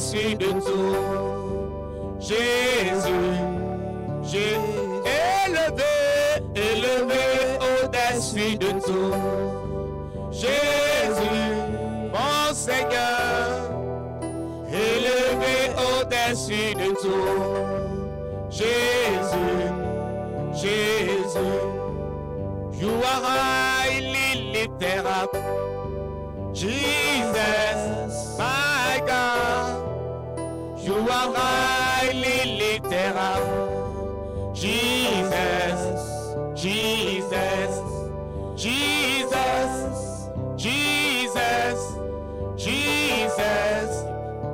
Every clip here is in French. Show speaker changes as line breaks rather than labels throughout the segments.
au-dessus de tout. Jésus, élevé au-dessus de tout. Jésus, mon Seigneur, élevé au-dessus de tout. Jésus, you are highly lifted up. Jesus, my God, you are highly lifted up.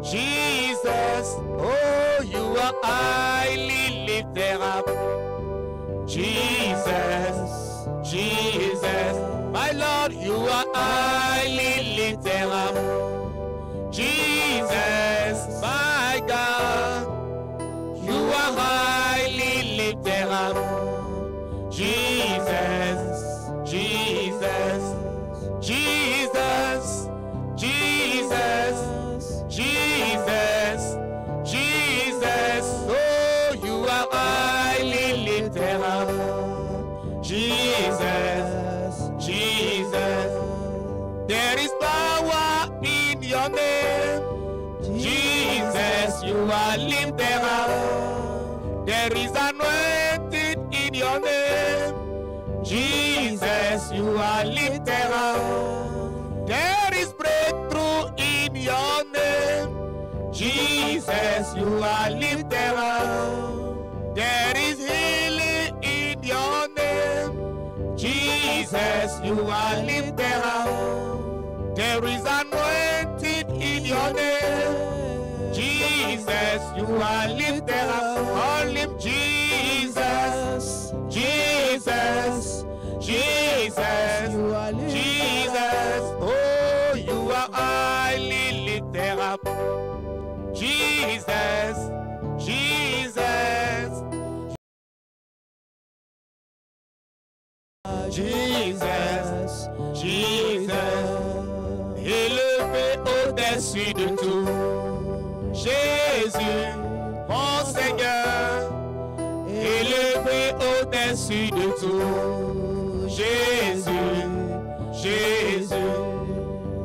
Jesus, oh, you are highly lifted up. Jesus, my Lord, you are highly lifted up. Jesus, my God, you are highly lifted up. Jesus, oh, you are highly lifted up. Jesus, there is power in your name. Jesus, you are lifted up. There is anointing in your name. Jesus, you are lifted up. There is breakthrough in your name. Jesus, you are lifted up. There is healing in your name. Jesus, you are lifted up. There is anointing in your name. Jesus, you are lifted up. Call him Jesus, oh, you are highly lifted up. Jesus, élevé au-dessus de tout. Jésus, mon Seigneur, élevé au-dessus de tout. Jésus,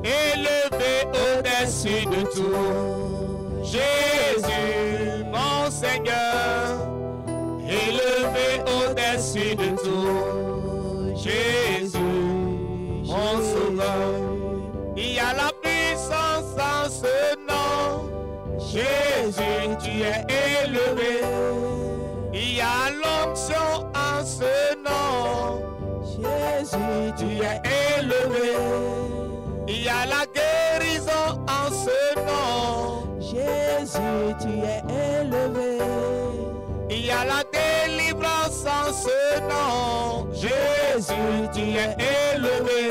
élevé au-dessus de tout. Jésus, mon Seigneur, élevé au-dessus de tout. Jésus, mon Sauveur, il y a la puissance en ce nom. Jésus, tu es élevé. Il y a l'onction en ce nom. Jésus, tu es élevé. Il y a la guérison en ce nom. Jésus, tu es élevé. Il y a la délivrance en ce nom. Jésus, tu es élevé.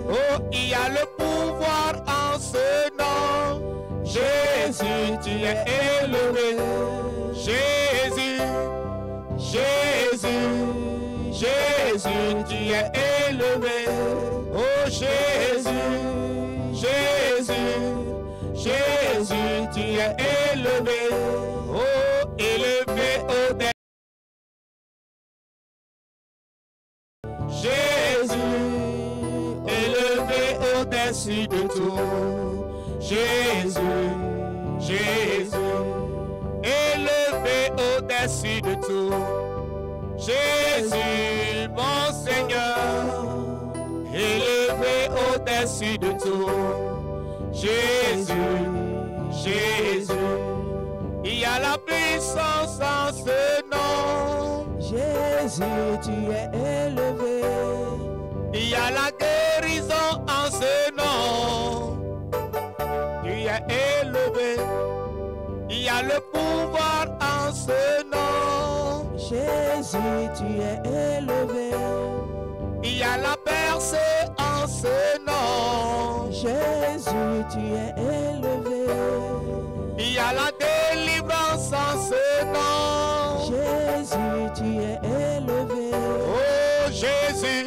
Oh, il y a le pouvoir en ce nom. Jésus, tu es élevé. Jésus, tu es élevé. Oh Jésus, tu es élevé. Oh, élevé au-dessus. Jésus, élevé au-dessus de tout. Jésus, élevé au-dessus de tout. Jésus, mon Seigneur, élevé au-dessus de tout. Jésus, il y a la puissance en ce nom. Jésus, tu es élevé. Il y a la guérison en ce nom. Tu es élevé. Il y a le pouvoir en ce nom. Jésus, tu es élevé. Il y a la percée en ce nom. Jésus, tu es élevé. Il y a la délivrance en ce nom. Jésus, tu es élevé. Oh Jésus,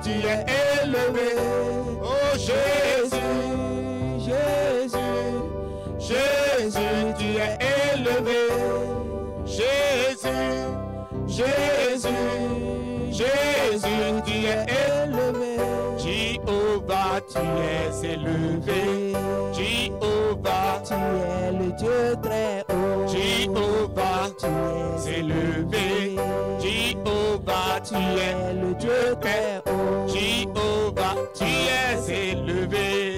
tu es élevé. Oh Jésus, Jésus, tu es élevé. Jésus, Jésus, Jésus, tu es élevé. Jéhovah, tu es élevé. Jéhovah,
Tu es le Dieu très haut.
Jéhovah,
Tu es
élevé. Jéhovah, tu es
le Dieu très haut.
Jéhovah, tu es élevé.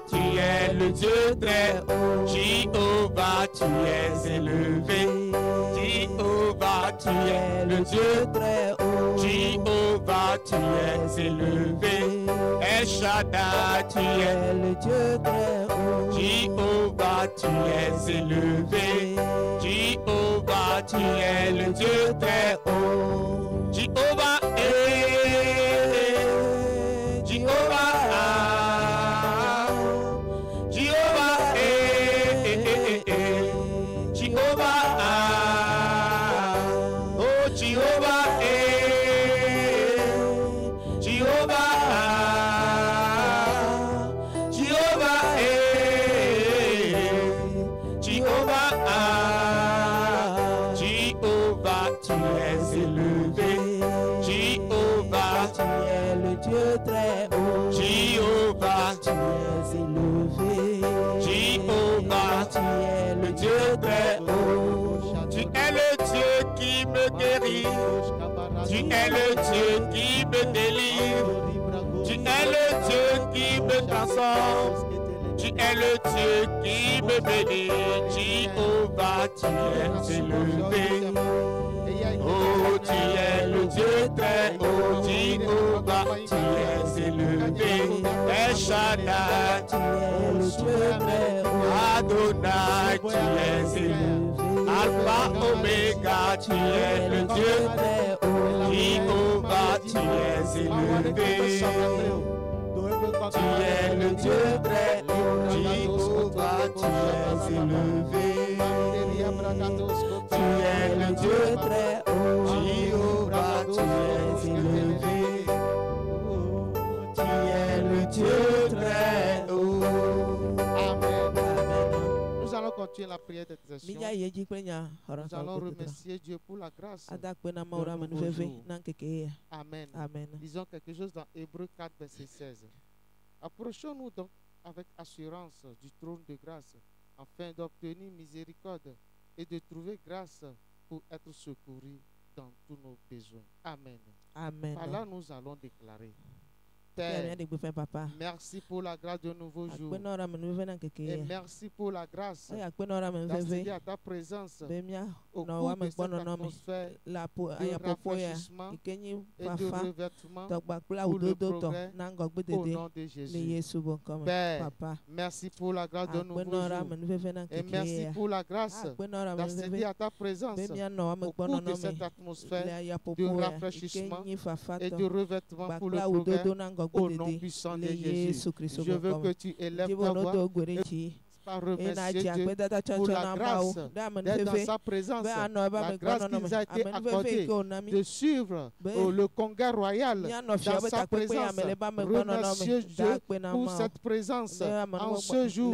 Tu es le Dieu très haut. Jéhovah, tu es élevé. Jéhovah, tu es le Dieu
très haut.
Jéhovah, tu es élevé. El Shaddai, tu es
le Dieu très haut.
Jéhovah, tu es élevé. Jéhovah, tu es le Dieu très haut. Jéhovah Jéhovah Jéhovah Jéhovah oh Jéhovah Jéhovah Jéhovah Jéhovah Jéhovah, tu es élevé. Jéhovah,
tu es le Dieu très haut.
Jéhovah,
tu es élevé.
Jéhovah,
tu es le
Dieu très haut. Tu es le Dieu qui me guérit. Tu es le Dieu qui me délivre. Tu es le Dieu qui me transforme. Tu es le Dieu qui me bénit. Jéhovah, tu es élevé. Oh, tu es le Dieu très haut. Jéhovah, tu es élevé. El Shaddai,
tu es le Dieu très haut.
Adonai, tu es élevé. Alpha, Omega, tu es le Dieu très haut. Jéhovah, tu es élevé. Tu es le Dieu très haut. Jéhovah, tu es élevé. Tu es le Dieu très haut. Jéhovah, tu es élevé. Tu es le Dieu très haut.
Amen. Nous allons continuer la prière d'intercession. Nous allons remercier Dieu pour la grâce. Amen.
Amen.
Disons quelque chose dans Hébreux 4, verset 16. Approchons-nous donc avec assurance du trône de grâce, afin d'obtenir miséricorde et de trouver grâce pour être secourus dans tous nos besoins. Amen.
Amen.
Par là, nous allons déclarer. Père, merci pour la grâce de nouveau jour. Et merci pour la grâce d'accéder à ta présence au cours de cette atmosphère de rafraîchissement et de revêtement pour le progrès au nom de Jésus. Père, merci pour la grâce de nouveau jour. Et merci pour la grâce d'accéder à ta présence au cours de cette atmosphère de rafraîchissement et de revêtement pour le progrès au nom puissant de Jésus. Je veux que tu élèves ta voix par remercier Dieu pour la grâce d'être dans sa présence, la grâce qui nous a été accordée de suivre le congrès royal dans sa présence. Remerciez Dieu pour cette présence en ce jour.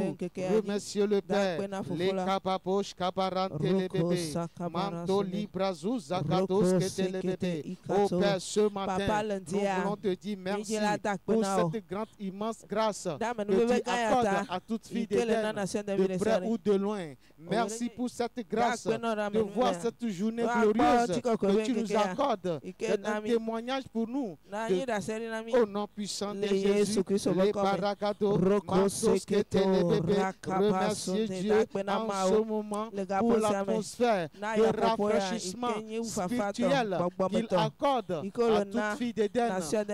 Remerciez le Père. Les kababosh kabarante les bébés. Manto librazou zakados que les bébés. Au Père, ce matin, nous voulons te dire merci pour cette grande, immense grâce que tu accordes à toute fille d'Éden, de près ou de loin. Merci pour cette grâce de voir cette journée glorieuse que tu nous accordes. C'est un témoignage pour nous au nom puissant de Jésus. Les paragados, mantos que les bébés. Remerciez Dieu en ce moment pour l'atmosphère de rafraîchissement spirituel qu'il accorde à toute fille d'Éden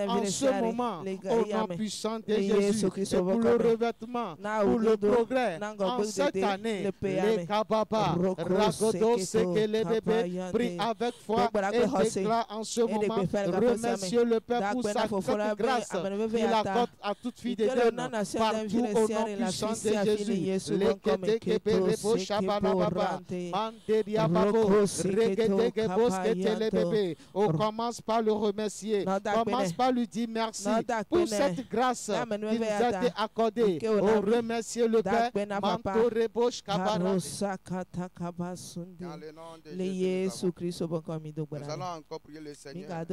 en ce moment au nom puissant de Jésus. Et pour le revêtement, pour le progrès en cette année, les kababa, ragodos, c'est que les bébés prient avec foi et déclarent en ce moment. Remerciez le Père pour cette grâce qu'il accorde à toute fille d'Éden partout au nom puissant de Jésus. Les kétékébérébos, shabalababa, mandériababo, rékétékébos, les bébés. On commence par le remercier. Commence par lui dire merci pour cette grâce qui nous a été accordée. On remercie le Père
na papa. Dans le nom de Jésus, nous allons encore prier le Seigneur.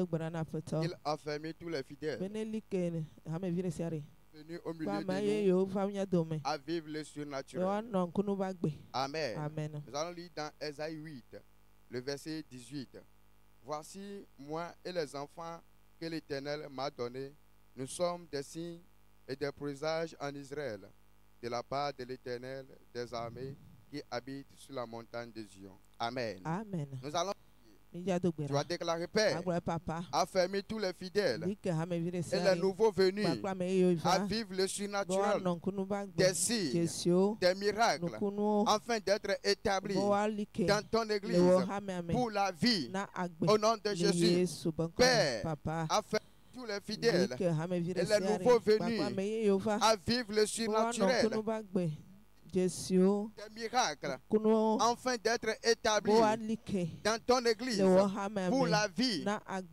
Il a fermé tous les fidèles venus au milieu de nous à vivre le surnaturel. Amen. Nous allons lire dans Ésaïe 8, le verset 18. Voici moi et les enfants que l'Éternel m'a donnés. Nous sommes des signes et des présages en Israël, de la part de l'Éternel des armées qui habite sur la montagne de Zion. Amen. Nous allons tu vas déclarer, Père, a fermé tous les fidèles et les nouveaux venus à vivre le surnaturel, des signes, des miracles, afin d'être établis dans ton église pour la vie. Au nom de Jésus, Père, a fermé tous les fidèles et les nouveaux venus à vivre le surnaturel, des miracles, afin d'être établis dans ton église pour la vie.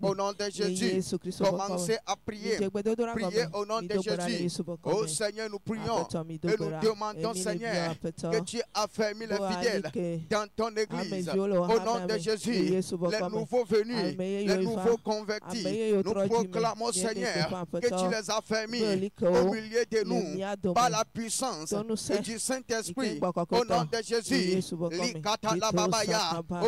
Au nom de Jésus, commencez à prier. Priez au nom de Jésus. Oh Seigneur, nous prions et nous demandons, Seigneur, que tu as fermé les fidèles dans ton église. Au nom de Jésus, les nouveaux venus, les nouveaux convertis, nous proclamons, Seigneur, que tu les as fermés au milieu de nous par la puissance du Saint-Esprit. Au nom de Jésus, au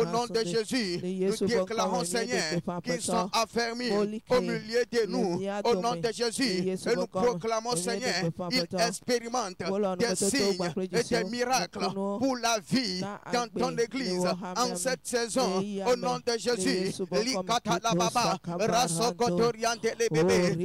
nom de Jésus, nous déclarons, Seigneur, qu'ils sont affermis au milieu de nous. Au nom de Jésus, et nous proclamons, Seigneur, ils expérimentent des signes et des miracles pour la vie dans ton église en cette saison. Au nom de Jésus,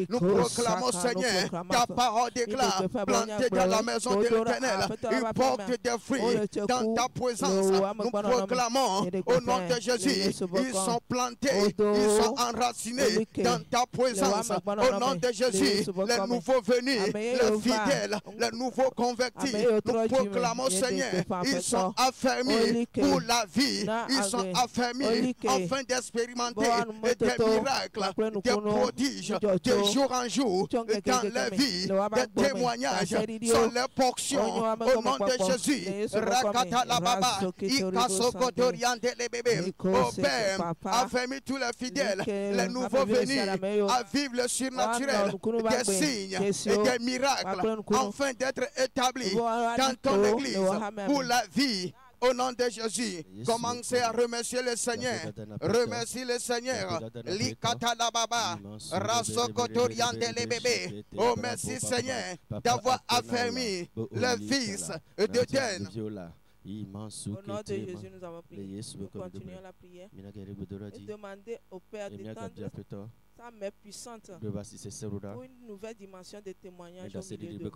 nous proclamons, Seigneur, ta parole déclare, plantée dans la maison de l'Éternel, ils portent des fruits dans ta présence. Nous proclamons au nom de Jésus, ils sont plantés, ils sont enracinés dans ta présence. Au nom de Jésus, les nouveaux venus, les fidèles, les nouveaux convertis, nous proclamons, Seigneur, ils sont affermis pour la vie, ils sont affermis afin d'expérimenter des miracles, des prodiges, de jour en jour dans leur vie, des témoignages sont leur portion. Au nom de Jésus, Rakata la Baba, Ikasokotoriante les bébés, au Père, affermis tous les fidèles, les nouveaux venus à vivre le surnaturel, des signes et des miracles, afin d'être établis dans ton église pour la vie. Au nom de Jésus, commencez à remercier le Seigneur. Remercie le Seigneur. Likata la Baba, Rasokotoriante les bébés. Oh, merci Seigneur d'avoir affermi le fils de Den.
Au nom de Jésus, nous avons prié. Nous continuons la prière et demander au Père d'étendre sa main puissante pour une nouvelle dimension de témoignage au milieu de nous.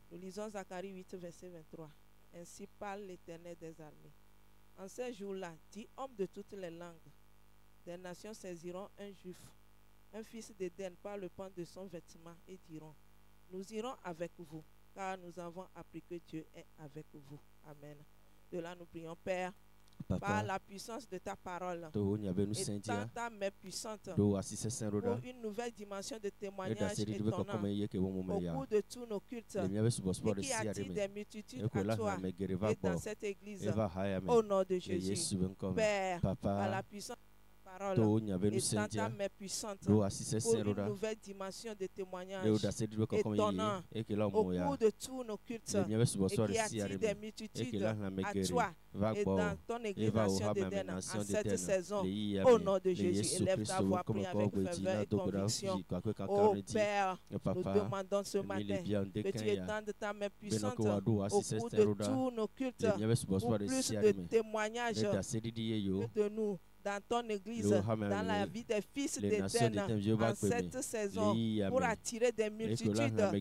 Nous lisons Zacharie 8, verset 23. Ainsi parle l'Éternel des armées. En ces jours-là, dit homme de toutes les langues, des nations saisiront un juif, un fils d'Éden par le pan de son vêtement et diront, nous irons avec vous, car nous avons appris que Dieu est avec vous. Amen. De là, nous prions, Père, par la puissance de ta parole et ta main puissante pour une nouvelle dimension de témoignage étonnant au cours de tous nos cultes et qui attire des multitudes à toi et dans cette église. Au nom de Jésus, Père, par la puissance parole et ta main puissante pour une nouvelle dimension de témoignage étonnant au cours de tous nos cultes et qui attire des multitudes à toi et dans ton église nation d'Éden en cette saison. Au nom de Jésus, élève ta voix, prie avec ferveur et conviction. Ô Père, nous demandons ce matin que tu étendes ta main puissante au cours de tous nos cultes pour plus de témoignages de nous dans ton église, dans la vie des fils d'Éden en cette saison, pour attirer des multitudes à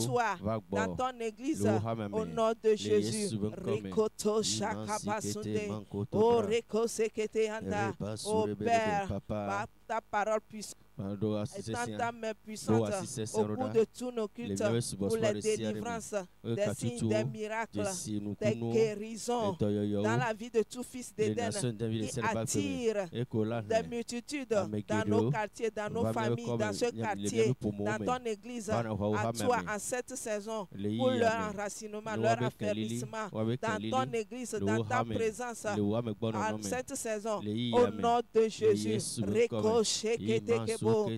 toi, dans ton église, au nom de Jésus. Rikoto Shakabasunde, O Reko Sekete Anda, O Père, ta parole puissante. Étends ta main puissante au bout de tous nos cultes pour les délivrances, des signes, des miracles, des guérisons dans la vie de tout fils d'Éden qui attire des multitudes dans nos quartiers, dans nos familles, dans ce quartier, dans ton église, à toi en cette saison pour leur enracinement, leur affermissement dans ton église, dans ta présence en cette saison. Au nom de Jésus, oh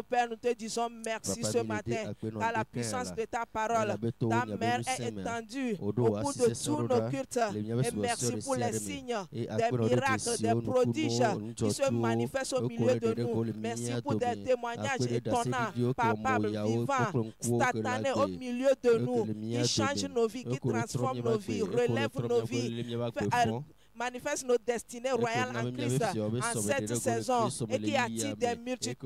Père, nous te disons merci ce matin à la puissance de ta parole. Ta main est étendue au bout de tous nos cultes. Et merci pour les signes, des miracles, des prodiges qui se manifestent au milieu de nous. Merci pour des témoignages étonnants, palpables, vivants, instantanés au milieu de nous, qui changent nos vies, qui transforment nos vies, relèvent nos vies, manifeste nos destinées royales en Christ en cette saison et qui attire des multitudes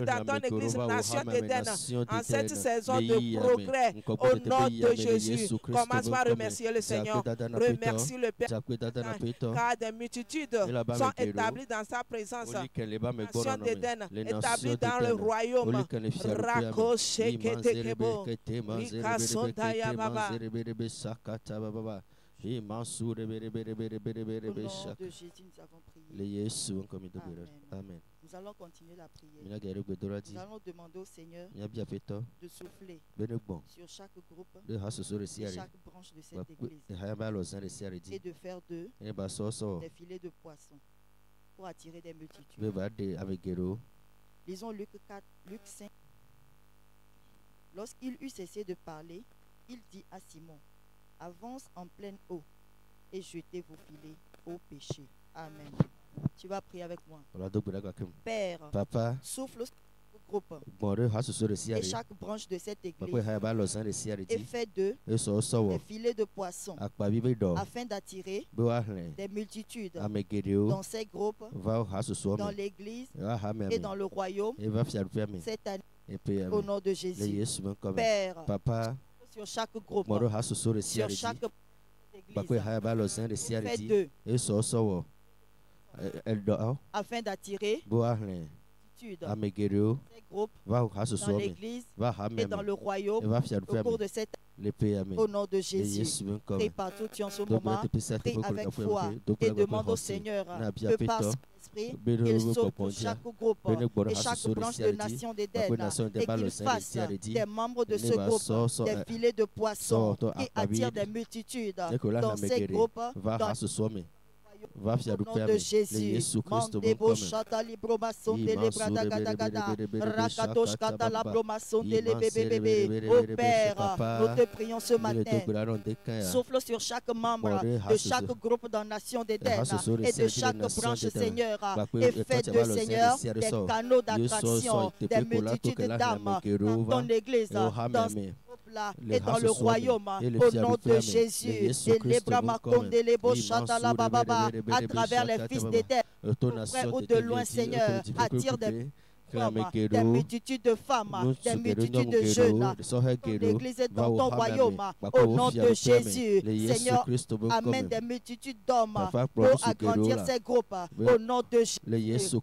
dans ton église nation d'Éden en cette saison de progrès au nom de Jésus. Commence par remercier le Seigneur, remercie le Père car des multitudes sont établies dans sa présence. Nation d'Éden établie dans le royaume. Rakoche Ketekebo Rikasondaya Baba.
Au nom de Jésus, nous avons prié. Amen. Nous allons continuer la prière. Nous allons demander au Seigneur de souffler sur chaque groupe, sur chaque branche de cette église et de faire d'eux des filets de poissons pour attirer des multitudes. Lisons Luc 4, Luc 5. Lorsqu'il eut cessé de parler, il dit à Simon: avance en pleine eau et jetez vos filets au péché. Amen. Tu vas prier avec moi. Père, Papa, souffle sur le groupe et chaque branche de cette église et fait d'eux des filets de poissons afin d'attirer des multitudes dans ces groupes, dans l'église et dans le royaume cette année. Au nom de Jésus. Père, Papa, sur chaque groupe, sur chaque église, faites d'eux afin d'attirer ces groupes dans l'église et dans le royaume au cours de cette année. Au nom de Jésus, prie partout en ce moment, prie avec foi et demande au Seigneur que par son esprit, il sauve chaque groupe et chaque branche de nation d'Éden et qu'il fasse des membres de ce groupe des filets de poissons qui attirent des multitudes dans ces groupes, au nom de Jésus, Mandebo Chata Libromason de Lebradagada, Rakadosh Kata Labromason de Lebebebe. Ô Père, nous te prions ce matin. Souffle sur chaque membre de chaque groupe dans la nation d'Éden et de chaque branche, Seigneur, et fais de Seigneur des canaux d'attraction, des multitudes d'âmes dans ton église, dans et dans le royaume, au nom de Jésus, et à travers les fils d'Éden, près ou de loin, Seigneur, attire des multitudes de femmes, des multitudes de jeunes, l'église est dans ton royaume, au nom de Jésus, Seigneur, amène des multitudes d'hommes pour agrandir ces groupes, au nom de Jésus,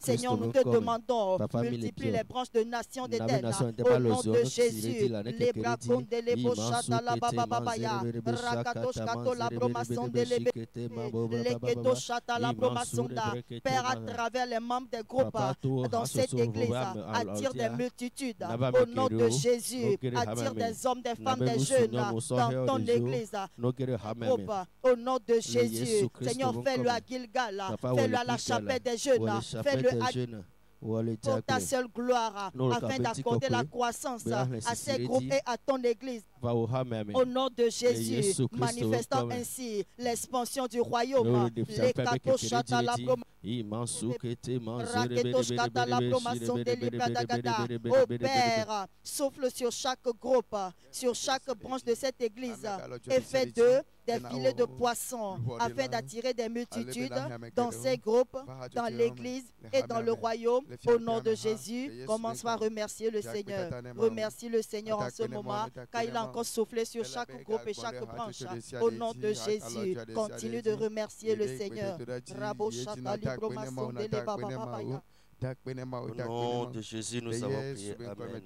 Seigneur, nous te demandons, multiplie les branches de nations d'Éden, au nom de Jésus, les bras de l'ébauchata la bababaya, rakadosh kato la bromason de l'ébé, les kedoshata la bromasonda, Père, à travers les membres des groupes dans cette église, attire des multitudes au nom de Jésus, attire des hommes, des femmes, des jeunes dans ton église, au nom de Jésus. Seigneur, fais-le à Gilgal, fais-le à la chapelle des jeunes, fais-le pour ta seule gloire, afin d'accorder la croissance à ces groupes et à ton église. Au nom de Jésus, manifestant ainsi l'expansion du royaume, les Oh Père, souffle sur chaque groupe, sur chaque branche de cette église et fais d'eux des filets de poissons afin d'attirer des multitudes dans ces groupes, dans l'église et dans le royaume. Au nom de Jésus, commence par remercier le Seigneur. Remercie le Seigneur en ce moment car il a encore soufflé sur chaque groupe et chaque branche. Au nom de Jésus, continue de remercier le Seigneur.
Au nom de Jésus, nous avons prié. Amen.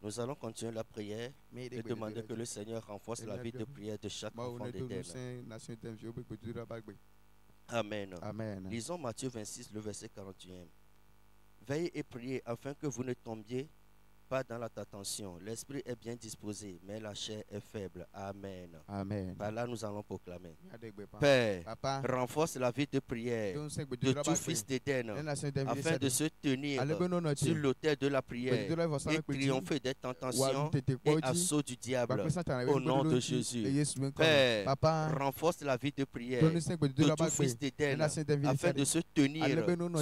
Nous allons continuer la prière et demander que le Seigneur renforce la vie de prière de chaque enfant d'Éden. Amen. Amen. Lisons Matthieu 26, le verset 41. Veillez et priez afin que vous ne tombiez pas dans la tentation. L'esprit est bien disposé, mais la chair est faible. Amen. Amen. Par là, nous allons proclamer. Père, renforce la vie de prière de tout fils d'Éden afin de se tenir sur l'autel de la prière et triompher des tentations et assauts du diable. Au nom de Jésus. Père, renforce la vie de prière de tout fils d'Éden afin de se tenir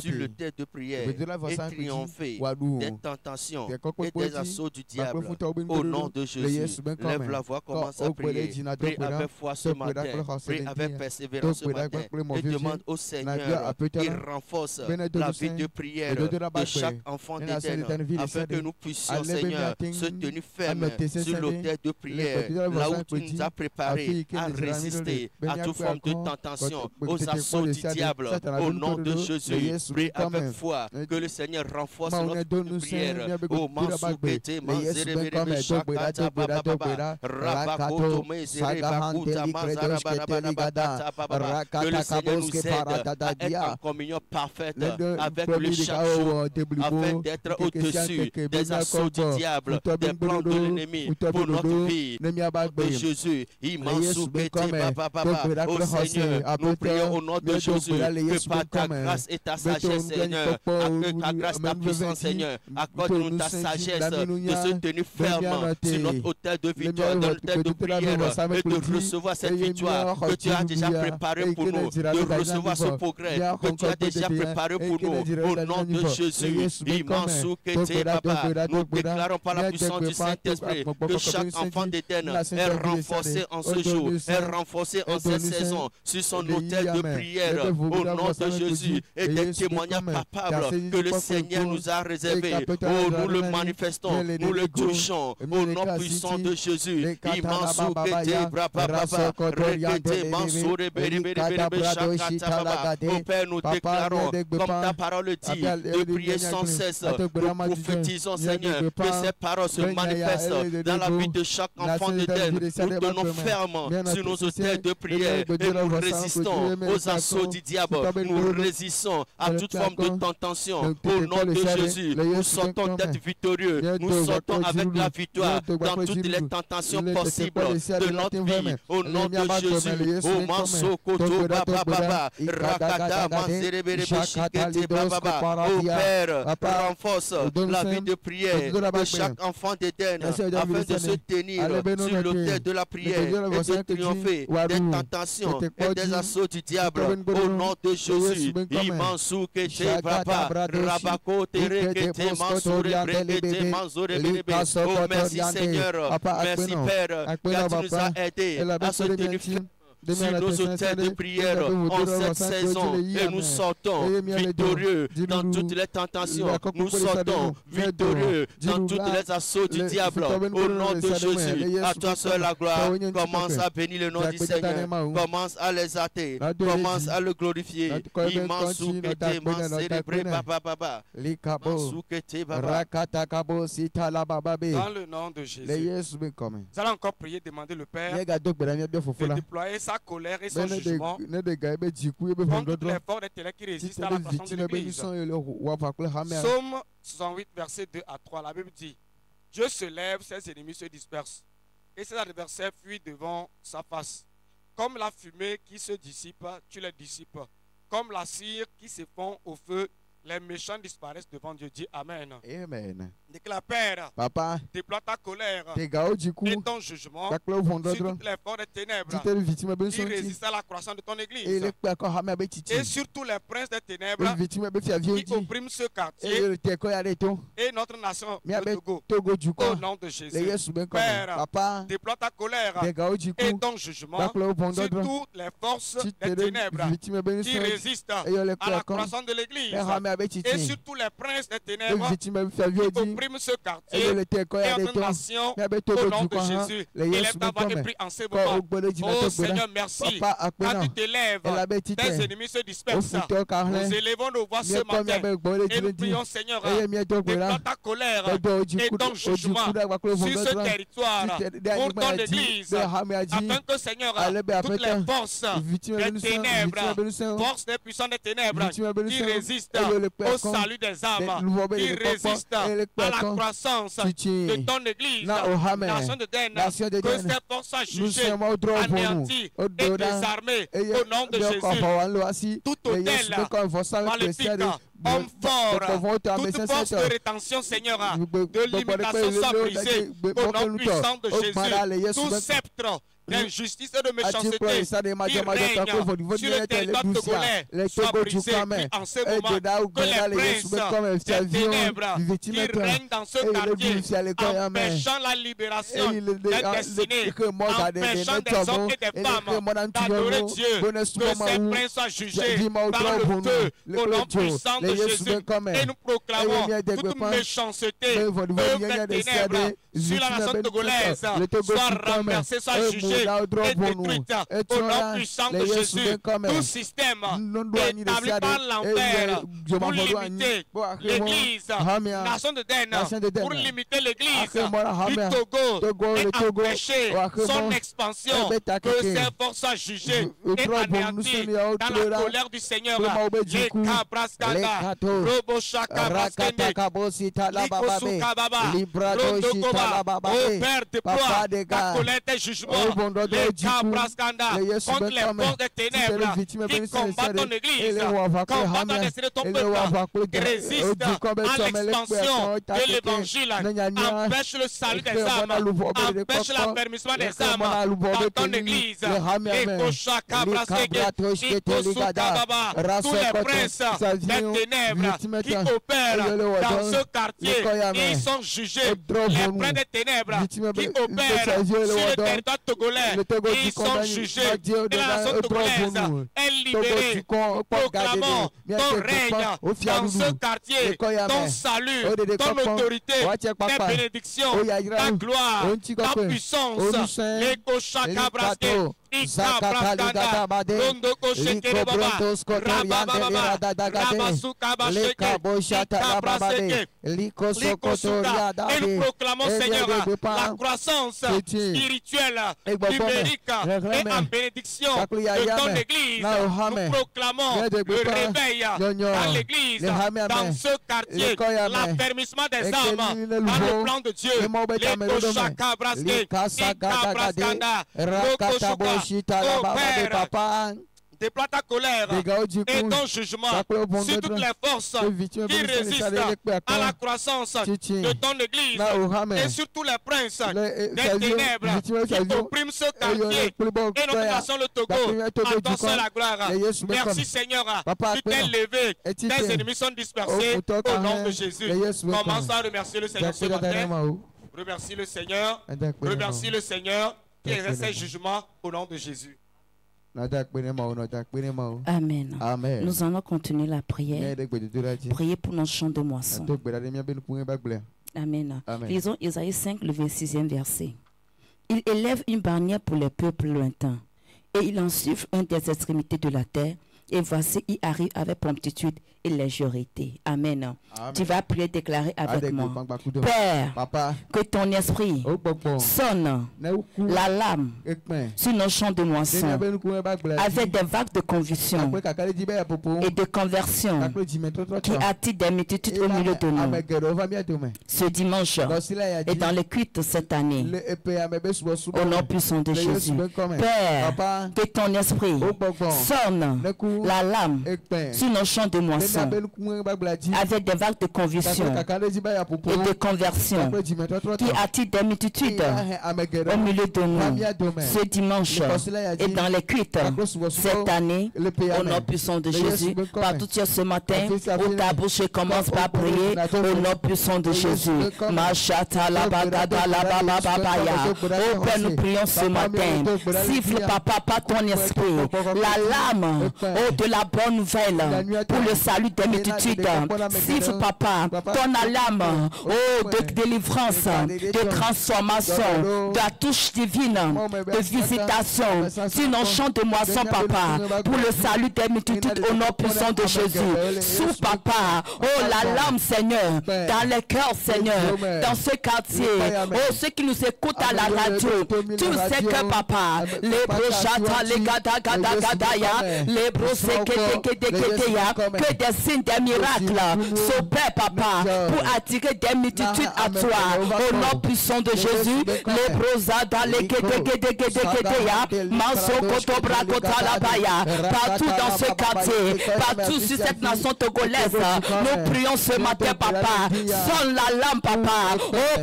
sur l'autel de prière et triompher des tentations et des assauts du diable. Au nom de Jésus, lève la voix, commence à prier. Prie avec foi ce matin. Prie avec persévérance ce matin. Et demande au Seigneur qu'il renforce la vie de prière de chaque enfant d'Éden afin que nous puissions, Seigneur, se tenir ferme sur l'autel de prière là où tu nous as préparé à résister à toute forme de tentation, aux assauts du diable. Au nom de Jésus, prie avec foi que le Seigneur renforce notre prière. Au Kete mazere bere shakata baba baba rabakoto mezere bakuta mazara baba baba que le Seigneur nous aide à être en communion parfaite avec lui chaque jour afin d'être au-dessus des assauts du diable, des plans de l'ennemi pour notre vie. De Jésus, immense kete baba baba. Au Seigneur, nous prions au nom de Jésus que par ta grâce et ta sagesse, Seigneur, que ta grâce, ta puissance, Seigneur, accorde-nous ta sagesse de se tenir ferme sur notre autel de victoire, dans l'autel de prière, et de recevoir cette victoire que tu as déjà préparée pour nous, de recevoir ce progrès que tu as déjà préparé pour nous. Au nom de Jésus, nous déclarons par la puissance du Saint-Esprit que chaque enfant d'Éden est renforcé en ce jour, est renforcé en cette saison sur son autel de prière. Au nom de Jésus, et des témoignages palpables que le Seigneur nous a réservés. Oh, nous le manifestons, nous le touchons au nom puissant de Jésus. Au Père, nous déclarons, comme ta parole dit, de prier sans cesse. Nous prophétisons, Seigneur, que ces paroles se manifestent dans la vie de chaque enfant d'Éden. Nous tenons ferme sur nos autels de prière et nous résistons aux assauts du diable. Nous résistons à toute forme de tentation. Au nom de Jésus, nous sortons d'être victorieux. Nous sortons avec la victoire dans toutes les tentations possibles de notre vie. Au nom de Jésus, au Mansokoto Baba Baba, Rakata Manzerebere Beshikete Baba Baba. Au Père, renforce la vie de prière de chaque enfant d'Éden afin de se tenir sur l'autel de la prière et de triompher des tentations et des assauts du diable. Au nom de Jésus, Imansukete Baba, Rabako Terekete Mansurebrekete Manzurebere. Oh, merci Seigneur, merci Père, car tu nous as aidés à se tenir sur nos autels de prière en cette saison et nous sortons victorieux dans toutes les tentations. Nous sortons victorieux dans toutes les assauts du diable. Au nom de Jésus, à toi seul la gloire. Commence à bénir le nom du Seigneur. Commence à l'exalter. Commence à le glorifier. Dans
le nom de Jésus, nous allons encore prier, demander le Père de déployer sa colère et son jugement contre toutes les forces d'intellect qui résistent à la façon de l'Église. Psaume 68, verset 2 à 3, la Bible dit: Dieu se lève, ses ennemis se dispersent, et ses adversaires fuient devant sa face. Comme la fumée qui se dissipe, tu les dissipes. Comme la cire qui se fond au feu, Les méchants disparaissent devant Dieu. Dis Amen.
Amen.
Déclare, Père,
Papa,
déploie ta colère et ton jugement sur toutes les forces des ténèbres qui résistent à la croissance de ton église. Et sur tous les princes des ténèbres qui oppriment ce quartier et notre nation, le Togo. Au nom de Jésus. Père, déploie ta colère et ton jugement sur toutes les forces des ténèbres qui résistent à la croissance de l'église. Et sur tous les princes des ténèbres qui oppriment ce quartier et notre nation, au nom de Jésus. Élève ta voix et prie en ce moment. Oh Seigneur, merci. Quand tu t'élèves, tes ennemis se dispersent. Nous élevons nos voix ce matin et nous prions, Seigneur, déploie ta colère et ton jugement sur ce territoire pour ton église, afin que, Seigneur, toutes les forces des ténèbres, forces des puissants des ténèbres qui résistent au salut des âmes, qui résistent à la croissance de ton église, nation de Den, que ces forces soient jugées, anéanties et désarmées au nom de Jésus. Tout hôtel maléfique, homme fort, toute force de rétention, Seigneur, de limitation soit brisée au nom puissant de Jésus. Tout sceptre d'injustice et de méchanceté qui règne sur le territoire togolais soit brisé en ce moment. Que les princes des ténèbres qui règnent dans ce quartier, empêchant la libération des destinés, empêchant des hommes et des femmes d'adorer Dieu, que ces princes soient jugés par le feu au nom puissant de Jésus. Et nous proclamons toute méchanceté, œuvre des ténèbres sur la nation togolaise soit renversée, soit jugée et détruite au nom puissant de Jésus. Tout système établi par l'enfer pour limiter l'église, nation de Den, pour limiter l'église du Togo et empêcher son expansion, que ces forces soient jugées et anéanties dans la colère du Seigneur. Les Kabraskanda, Robo Shaka Braskende, Likosu Kababa, Rondokoba. Oh Père, déploie ta colère, tes jugements, les Kabraskanda, contre les forces des ténèbres qui combattent ton église, combattent la destinée de ton peuple, résistent à l'expansion de l'évangile, empêche le salut des âmes, empêche l'affermissement des âmes dans ton église. Ekosha Kabraskege, Ikosu Kababa, tous les princes des ténèbres qui opèrent dans ce quartier, ils sont jugés. Les princes des ténèbres qui opèrent sur le territoire togolais, ils sont jugés et la nation togolaise est libérée. Proclamons ton règne dans ce quartier, ton salut, ton autorité, tes bénédictions, ta gloire, ta puissance. Les Koshaka Braske, Ika Braskanda, Rondoko Shekere Baba, Rabababa, Rabasuka Basheke, Ika Braskeke, Likosuka. Et nous proclamons, Seigneur, la croissance spirituelle, numérique et en bénédiction de ton église. Nous proclamons le réveil dans l'église, dans ce quartier, l'affermissement des âmes dans le plan de Dieu. Les Koshaka Braske, Ika Braskanda, Rokosuka. Oh Père, déploie ta colère et ton jugement sur toutes les forces qui résistent à la croissance de ton église et sur tous les princes des ténèbres qui oppriment ce quartier et notre nation, le Togo. À ton seul la gloire. Merci Seigneur, tu t'es levé, tes ennemis sont dispersés au nom de Jésus. Commence à remercier le Seigneur ce matin. Remercie le Seigneur. Remercie le Seigneur qui exerce ses jugements au nom de Jésus.
Amen. Amen. Nous allons continuer la prière. Prier pour nos champs de moisson. Amen. Lisons Isaïe 5, le 26e verset. Il élève une bannière pour les peuples lointains, et il en suffle un des extrémités de la terre, et voici, il arrive avec promptitude et légèreté. Amen. Amen. Tu vas prier, déclarer avec moi. Père, Papa, que ton esprit sonne l'alarme sur nos champs de moisson avec des vagues de convulsion et de conversion qui attirent des multitudes au milieu de nous. Ce dimanche et dans les cultes cette année, au nom puissant de Jésus. Père, que ton esprit sonne l'alarme sur nos champs de moisson convulsions, avec des vagues de convulsions et de conversions, qui attire des multitudes au milieu de nous ce dimanche et dans les cuites cette année, au nom puissant de Jésus. Partout ce matin, où ta bouche commence par prier, au nom puissant de Jésus. Oh Père, nous prions ce matin. Siffle, papa, par ton esprit, la lame de la bonne nouvelle pour le salut des multitudes. Siffle, papa, ton alarme de délivrance, de transformation, de la touche divine, de visitation, sur nos champs de moisson, papa, pour le salut des multitudes au nom puissant de Jésus. Sous, papa, la lame, Seigneur, dans les cœurs, Seigneur, dans ce quartier, ceux qui nous écoutent à la radio, tous ces cœurs, papa, les brochata, les gada, les que des signes, des miracles s'opèrent, papa, pour attirer des multitudes à toi, au nom puissant de Jésus. Les brosada, les partout dans ce quartier, partout sur cette nation togolaise, nous prions ce matin, papa, sonne la lampe, papa,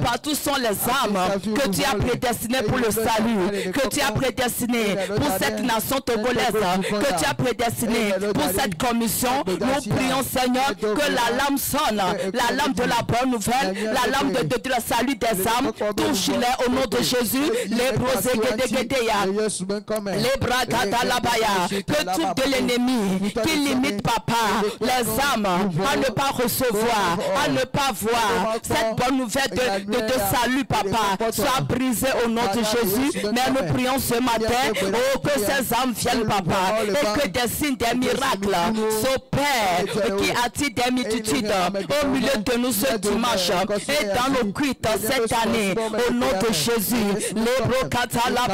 partout sont les âmes que tu as prédestinées pour le salut, que tu as prédestinées pour cette nation togolaise, que tu as prédestinées pour cette commission. Nous prions, Seigneur, que la lame sonne, la lame de la bonne nouvelle, la lame de la salut des âmes, touche-les au nom de Jésus. Les broséguédéguédéa, les bragadalabaya, que tout de l'ennemi qui limite, papa, les âmes à ne pas recevoir, à ne pas voir cette bonne nouvelle de salut, papa, soit brisée au nom de Jésus. Mais nous prions ce matin, que ces âmes viennent, papa, et que des signes, des miracles s'opèrent, qui attirent des multitudes au milieu de nous ce dimanche et dans nos cuites cette année, au nom de Jésus. Les brocatala,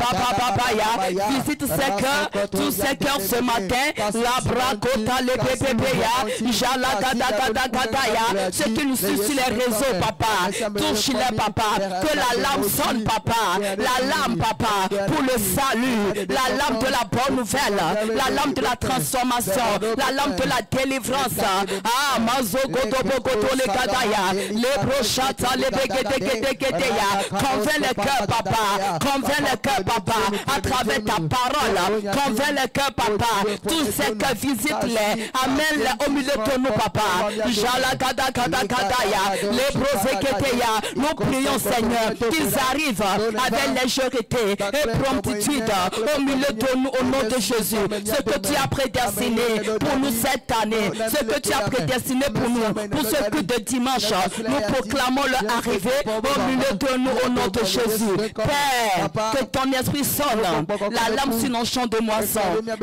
visite ces cœurs, tous ces cœurs ce matin, la bracota, les bébéya, jalagadagadagadaya, ceux qui nous suivent sur les réseaux, papa, touche-les, papa, que la lame sonne, papa, la lame, papa, pour le salut, la lame de la bonne nouvelle, la lame de la transformation, la lame de la délivrance. Ah, mazogodobogodo, les gadaya, les brochata, les bégédégédéya, convainc les cœurs, papa, convainc les cœurs, papa, à travers ta parole, convainc les cœurs, papa, tous ces cœurs, visite-les, amène-les au milieu de nous, papa, jalagadagadagadaya, les broséguédéya, nous prions, Seigneur, qu'ils arrivent avec légèreté et promptitude au milieu de nous, au nom de Jésus. Ce que tu as prédestiné pour nous cette année, ce que tu as prédestiné pour nous, pour ce culte de dimanche, nous proclamons leur arrivée au milieu de nous, au nom de Jésus. Père, que ton esprit sonne la lame sur nos champs de moisson,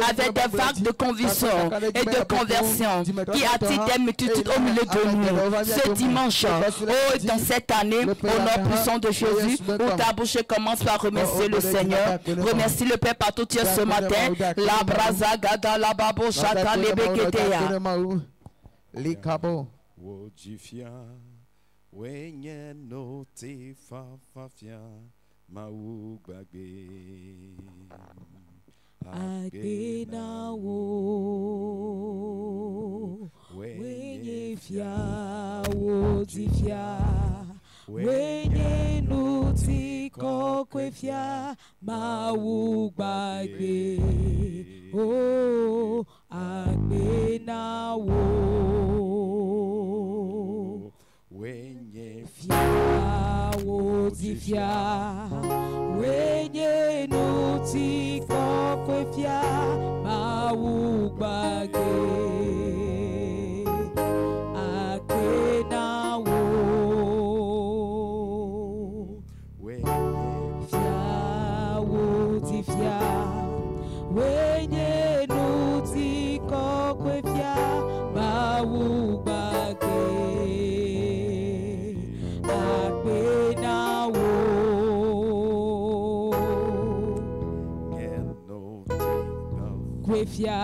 avec des vagues de conviction et de conversion qui attirent des multitudes au milieu de nous. Ce dimanche, dans cette année, au nom puissant de Jésus, où ta bouche commence par remercier le Seigneur. Remercie le Père partout ce matin. La braza gada la babo chata lebeketeya.
Likabo.
Wojifia, wenye no te fafafia, maubagbe.
Agena wo, wenye fia, wojifia. Wenye nuti kokwefia mawugbagbe o agbena wo wenye fia wo ti fia wenye nuti kokwefia mawugbagbe agbena wo wenye nuti kokwefia mawugbagbe agbena wo kwefia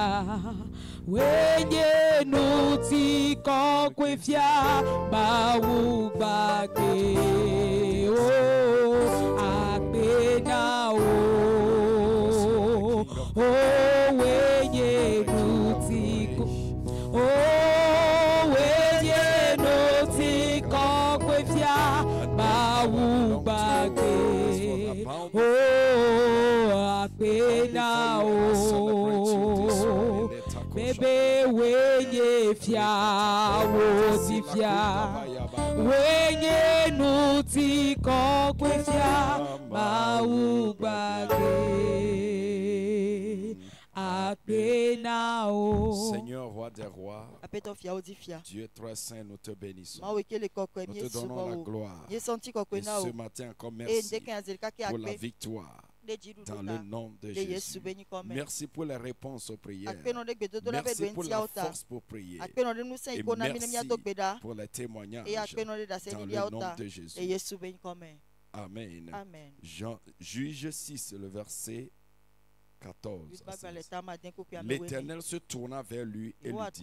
wenye nuti kokwefia mawugbagbe agbena wo. Oh, wenye nutiko, oh, apena o bebe wenye fia wozi fia wenye nuti kokwe fia maubage apena o.
Seigneur, roi des rois, Dieu très saint, nous te bénissons. Nous te donnons la gloire. Et ce matin encore merci pour la victoire. Dans le nom de Jésus. Merci pour les réponses aux prières. Merci pour la force pour prier. Et merci pour les témoignages. Dans le nom de Jésus. Amen. Juge 6, le verset 14. L'Éternel se tourna vers lui et lui dit,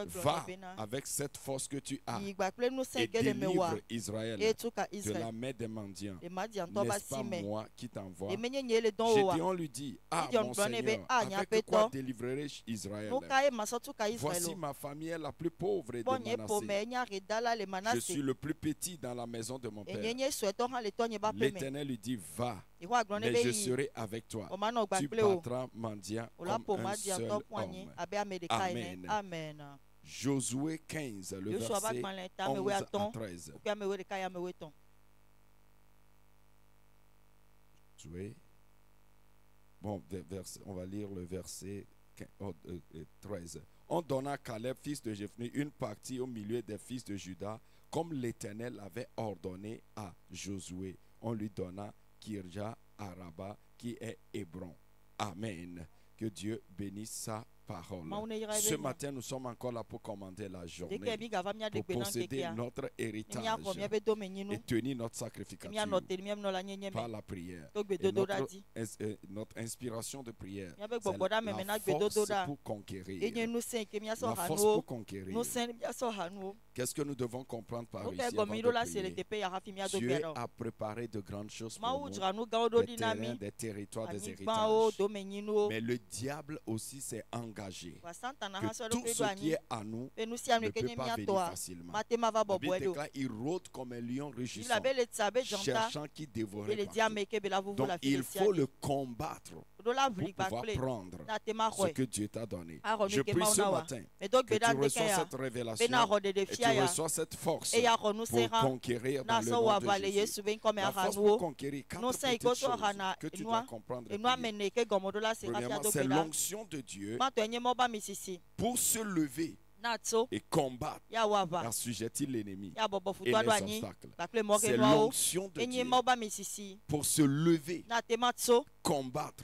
va avec cette force que tu as et délivre Israël de la main des mendiants. N'est-ce pas moi qui t'envoie? Gédéon lui dit, ah mon Seigneur, avec quoi délivrerai-je Israël? Voici ma famille est la plus pauvre de Manassé. Je suis le plus petit dans la maison de mon père. L'Éternel lui dit, va, mais je serai avec toi. Tu battras mendiant comme un seul homme. Amen. Josué 15, le verset 11 à 13. Bon, on va lire le verset 13. On donna à Caleb, fils de Jephné, une partie au milieu des fils de Juda, comme l'Éternel avait ordonné à Josué. On lui donna Kirja Araba, qui est Hébron. Amen. Que Dieu bénisse sa parole. Ce matin, nous sommes encore là pour commander la journée, pour posséder notre héritage et tenir notre sacrificature par la prière. Et notre inspiration de prière, c'est la force pour conquérir. La force pour conquérir. Qu'est-ce que nous devons comprendre par ici avant de prier? Dieu a préparé de grandes choses pour nous, des terrains, des territoires, des héritages. Mais le diable aussi s'est engagé que tout ce qui est à nous ne peut pas venir facilement. Il rôde comme un lion rugissant, cherchant qui dévorer partout. Donc il faut le combattre pour pouvoir prendre ce que Dieu t'a donné. Je prie ce matin que tu reçois cette révélation et tu reçois cette force pour conquérir dans le nom de Jésus. La force pour conquérir, quatre petites choses que tu dois comprendre. Premièrement, c'est l'onction de Dieu pour se lever et combattre, assujettir l'ennemi et les obstacles. C'est l'onction de Dieu pour se lever, combattre,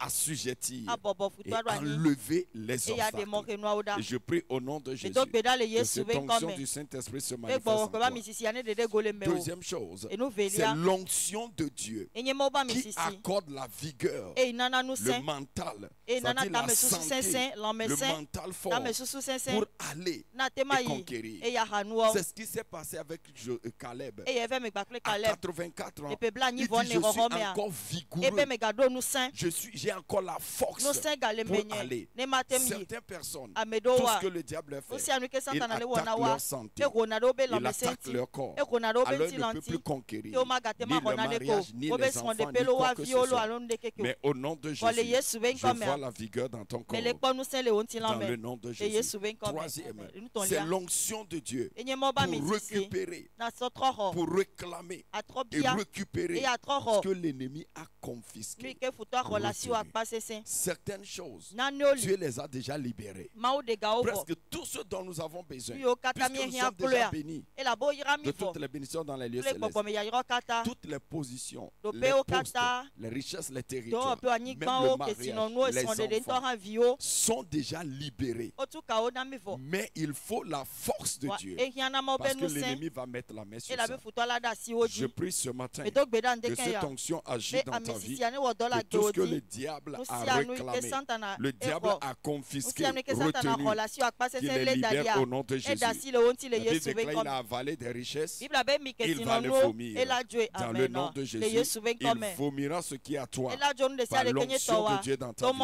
assujettir et enlever les obstacles. Et je prie au nom de Jésus que cette onction du Saint-Esprit se manifeste en toi. Deuxième chose, c'est l'onction de Dieu qui accorde la vigueur, le mental, c'est-à-dire la santé, le mental fort pour aller et conquérir. C'est ce qui s'est passé avec Caleb. À 84 ans, il dit, je suis encore vigoureux. J'ai encore la force pour aller. Certaines personnes, tout ce que le diable a fait, il attaque leur santé, il attaque leur corps. Alors il ne peut plus conquérir ni le mariage, ni les enfants, ni quoi que ce soit. Mais au nom de Jésus, je vois la vigueur dans ton corps. Dans le nom de Jésus. Troisième, c'est l'onction de Dieu pour récupérer, pour réclamer et récupérer ce que l'ennemi a confisqué. Certaines choses, Dieu les a déjà libérées. Presque tout ce dont nous avons besoin, puisque nous sommes déjà bénis de toutes les bénédictions dans les lieux célestes, toutes les positions, les postes, les richesses, les territoires, même le mariage, les enfants sont déjà libérés. Mais il faut la force de Dieu, parce que l'ennemi va mettre la main sur ça. Je prie ce matin que cette onction agit dans ta vie, que tout ce que le diable a réclamé, le diable a confisqué, retenu, qu'il les libère au nom de Jésus. La Bible déclare qu'il a avalé des richesses, il va les vomir dans le nom de Jésus. Il vomira ce qui est à toi par l'onction de Dieu dans ta vie.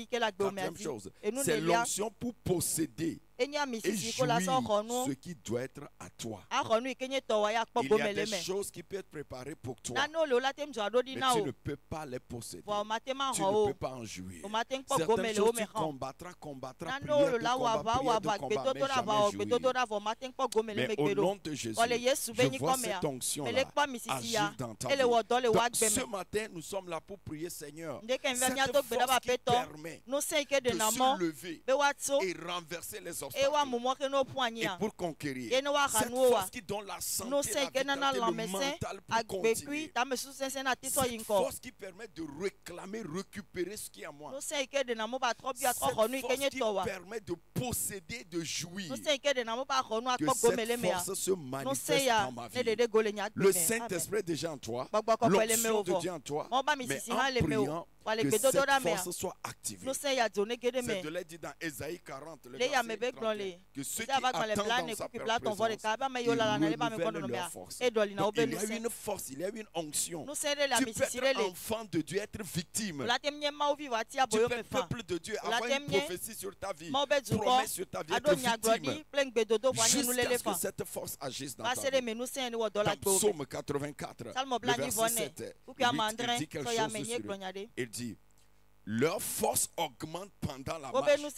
Quatrième chose, c'est l'onction pour posséder
et jouis ce qui doit être à toi. Il y a des choses qui peuvent être préparées pour toi, mais tu ne peux pas les posséder. Tu ne peux pas en jouir. Certaines choses tu combattras, prière de combat, mais au nom de Jésus, je vois cette onction-là agir dans ta vie. Donc, ce matin, nous sommes là pour prier, Seigneur. Cette force qui permet de se lever et renverser les obstacles et pour conquérir. Cette force qui donne la santé, la vitalité, le mental pour continuer. Cette force qui permet de réclamer, récupérer ce qui est à moi. Cette force qui permet de posséder, de jouir. Que cette force se manifeste dans ma vie. Le Saint-Esprit est déjà en toi, l'onction de Dieu en toi, mais en priant, que cette force soit activée. C'est de l'aide dit dans Ésaïe 40, le verset 31, que ceux qui attendent dans sa présence, ils renouvellent leur force. Donc, il y a une force, il y a une onction. Tu peux être enfant de Dieu, être victime. Tu peux être peuple de Dieu, avoir une prophétie sur ta vie, promesse sur ta vie, être victime. Jusqu'à ce que cette force agisse dans ta vie. Dans Psaume 84, le verset 7, il dit quelque chose sur eux. Il dit, leur force augmente pendant la marche. Ils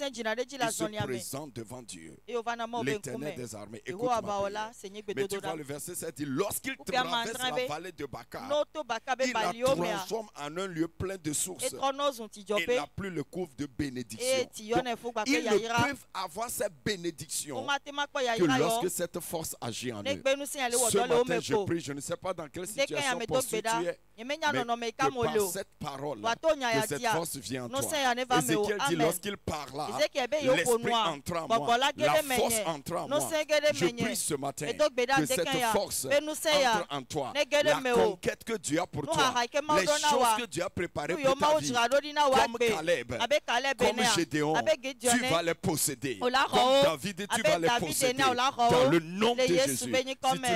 se présentent devant Dieu, l'Éternel des armées. Écoute ma prière. Mais tu vois le verset 7 dit, lorsqu'ils traversent la vallée de Baca, il la transforme en un lieu plein de sources et n'a plus le couvre de bénédiction. Donc, ils ne peuvent avoir cette bénédiction que lorsque cette force agit en eux. Ce matin, je prie, je ne sais pas dans quelle situation postée tu es, mais que par cette parole, que cette force vient en toi. Ézéchiel dit, lorsqu'il parla, l'esprit entre en moi, la force entre en moi. Je prie ce matin que cette force entre en toi. La conquête que Dieu a pour toi, les choses que Dieu a préparées pour ta vie, comme Caleb, comme Gédéon, tu vas les posséder. Comme David, tu vas les posséder. Dans le nom de Jésus. Si tu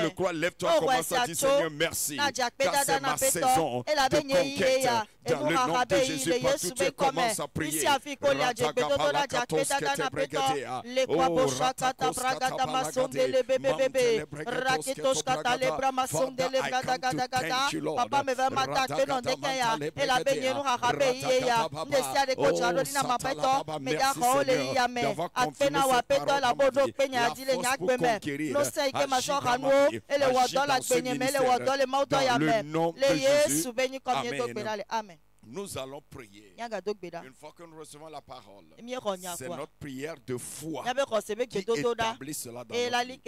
le crois, lève-toi, commence à dire, Seigneur, merci. Car c'est ma saison de conquête. Dans le nom de Jésus, partout tu commences à prier. Amen. Nous allons prier. Une fois que nous recevons la parole, c'est notre prière de foi qui établit cela dans notre vie.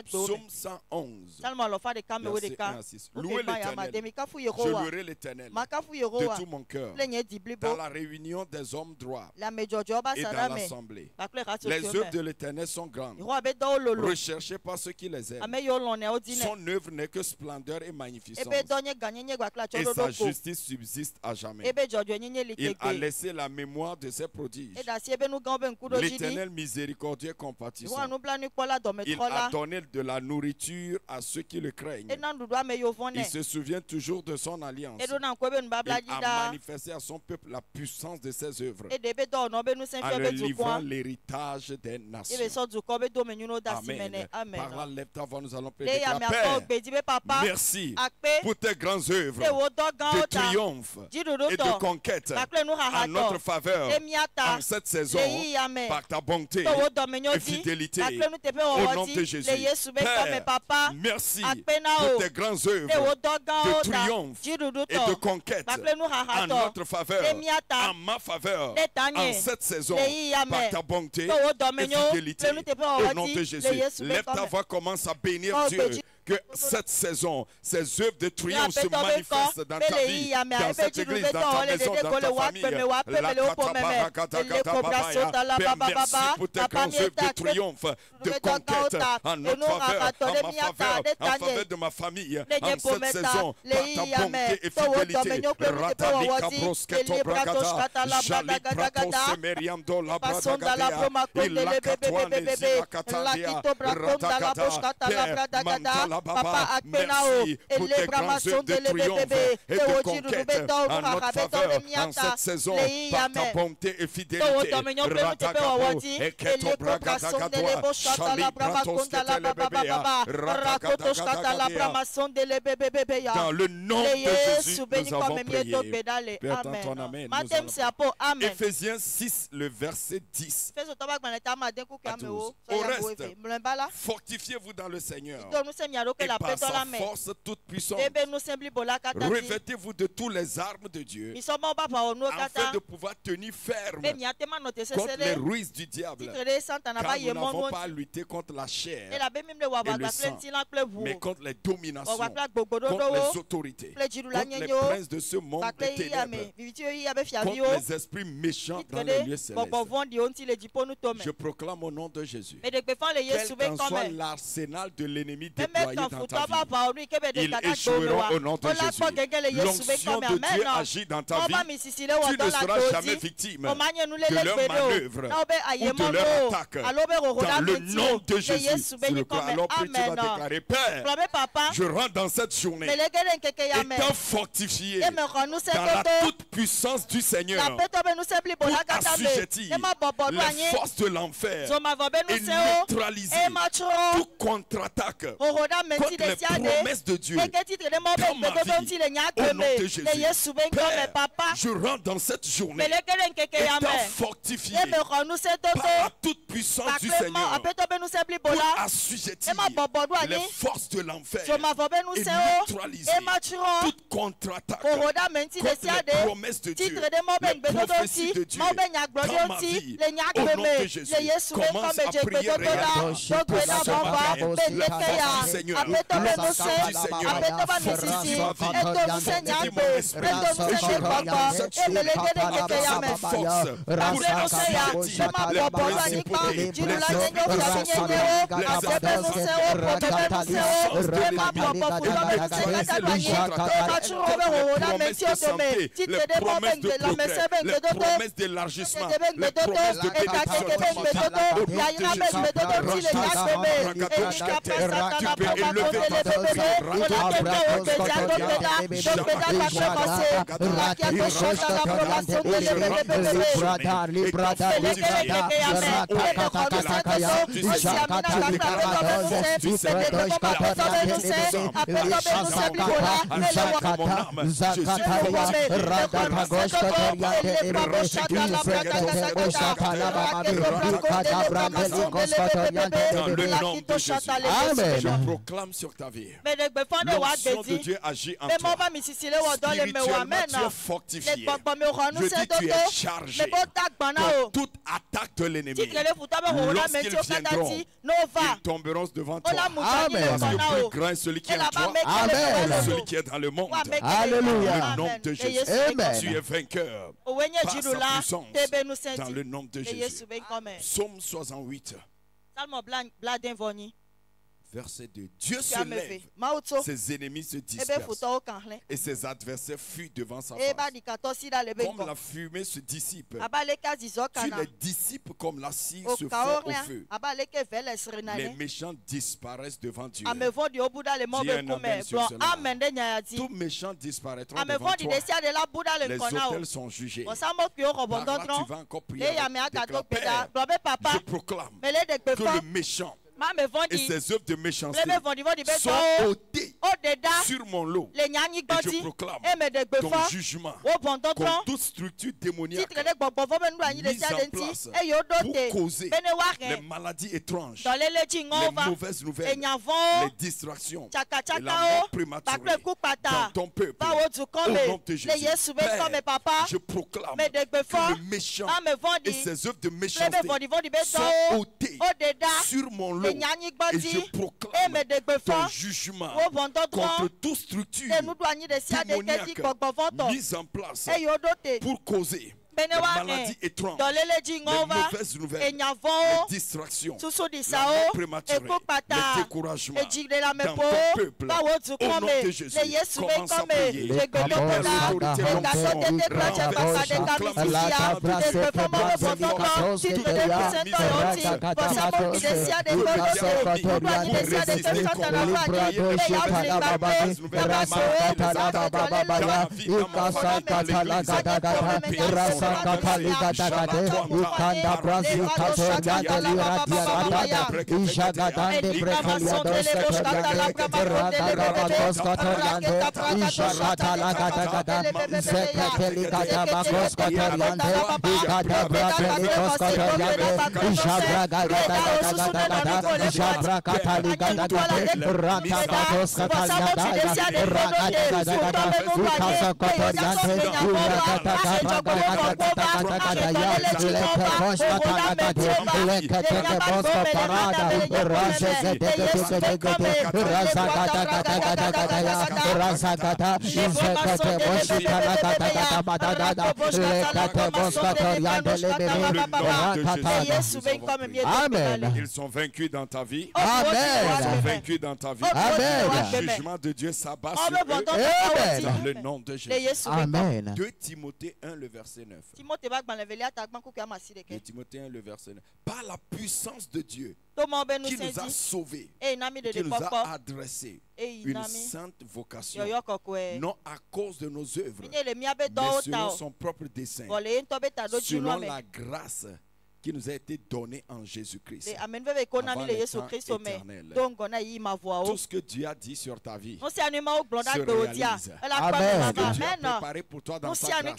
Psaume 111, verset 1 à 6. Louez l'Éternel. Je louerai l'Éternel de tout mon cœur dans la réunion des hommes droits et dans l'assemblée. Les œuvres de l'Éternel sont grandes, recherchées par ceux qui les aiment. Son œuvre n'est que splendeur et magnificence, et sa justice subsiste à jamais. Il a laissé la mémoire de ses prodiges. L'Éternel miséricordieux et compatissant. Il a donné de la nourriture à ceux qui le craignent. Il se souvient toujours de son alliance. Il a manifesté à son peuple la puissance de ses œuvres, en leur livrant l'héritage des nations. Amen. Par là, lève ta voix, nous allons prier. Père, merci pour tes grandes œuvres de triomphe et de conquête en notre faveur en cette saison, par ta bonté et fidélité, au nom de Jésus. Père, merci pour tes grandes œuvres de triomphe et de conquête en notre faveur, en ma faveur, en cette saison, par ta bonté et fidélité, au nom de Jésus. Lève ta voix, commence à bénir Dieu. Que cette saison, ces œuvres de triomphe se manifestent dans ta vie, dans cette église, dans ta maison, dans ta famille. Père, merci pour tes grandes œuvres de triomphe, de conquête en notre faveur, en ma faveur, en faveur de ma famille, en cette saison, par ta bonté et fidélité. Ratalika brosketo bragada, jali prato semeriando la bradagadea, ilakatwane zilakatadia, ratakata, Père, mantala Papa, merci pour tes grands œuvres de triomphe et de conquête en notre faveur, en dans cette saison par ta bonté et fidélité. Dans le nom de Jésus, nous avons prié. Père, dans ton amen, Éphésiens 6, le verset 10 à 12. Au reste, fortifiez-vous dans le Seigneur et par sa force toute puissante. Revêtez-vous de tous les armes de Dieu afin de pouvoir tenir ferme contre les ruses du diable. Car nous n'avons pas à lutter contre la chair et le sang, mais contre les dominations, contre les autorités, contre les princes de ce monde des ténèbres, contre les esprits méchants dans les lieux célestes. Je proclame au nom de Jésus, quel qu'en soit l'arsenal de l'ennemi déployé dans ta vie, ils échoueront au nom de Jésus. L'onction de Dieu agit dans ta vie. Tu ne seras jamais victime de leur manœuvre ou de leur attaque. Dans le nom de Jésus, alors puis tu vas déclarer, Père, je rentre dans cette journée étant fortifié dans la toute puissance du Seigneur pour assujettir les forces de l'enfer et neutraliser toute contre-attaque contre les promesses de Dieu dans ma vie. Au nom de Jésus, Père, je rentre dans cette journée étant fortifié par la toute puissance du Seigneur pour assujettir les forces de l'enfer et neutraliser toute contre-attaque contre les promesses de Dieu, les prophéties de Dieu dans ma vie. Au nom de Jésus, commence à prier, regarde la force du Seigneur, la force du Seigneur, fortifie ma vie, fortifie mon esprit, et je rentre dans cette journée avec cette force pour assujettir les principautés, les sorciers, les adversaires, les promesses de progrès, les promesses d'élargissement, les promesses de bénédiction. Tu peux élever dans le nom de Jésus. Je proclame sur ta vie. L'onction de Dieu agit en toi. Spirituellement, tu es fortifié. Je dis tu es chargé de toute attaque de l'ennemi. Lorsqu'ils viendront, ils tomberont devant toi. Parce que plus grand est celui qui est en toi que celui qui est dans le monde.
Alléluia.
Dans le nom de Jésus. Tu es vainqueur par sa puissance. Dans le nom de Jésus. Psaume 68. Verset 2. Dieu se lève, ses ennemis se dispersent et ses adversaires fuient devant sa face. Comme la fumée se dissipe, tu les dissipes comme la cire se fond au feu. Les méchants disparaissent devant Dieu. Dis un amen sur cela. Tous méchants disparaîtront devant toi. Les autels sont jugés. Par là, tu vas encore prier. Père, je proclame que le méchant et ses œuvres de méchanceté sont ôtées sur mon lot. Et je proclame ton jugement contre toute structure démoniaque mise en place pour causer les maladies étranges, les mauvaises nouvelles, les distractions et la mort prématurée dans ton peuple. Au nom de Jésus, Père, je proclame que le méchant et ses œuvres de méchanceté sont ôtées sur mon lot. Et je proclame ton jugement contre toute structure démoniaque mise en place pour causer
les maladies étranges, les mauvaises nouvelles, les distractions, la mort prématurée, le découragement dans ton peuple. Au nom de Jésus, commence à prier. Amen. Ils sont vaincus dans ta vie. Amen. Ils sont vaincus dans ta vie. Amen. Le jugement de Dieu s'abat sur eux. Amen. Dans le nom de Jésus. Amen. 2 Timothée 1, le verset 9. 2 Timothée 1, le verset 9. Par la puissance de Dieu qui nous a sauvés, qui nous a adressé une sainte vocation, non à cause de nos œuvres, mais selon son propre dessein, selon la grâce qui nous a été donné en Jésus-Christ. Avant le temps éternel. Tout ce que Dieu a dit sur ta vie se réalise. Amen. Ce que Dieu a préparé pour toi dans sa grâce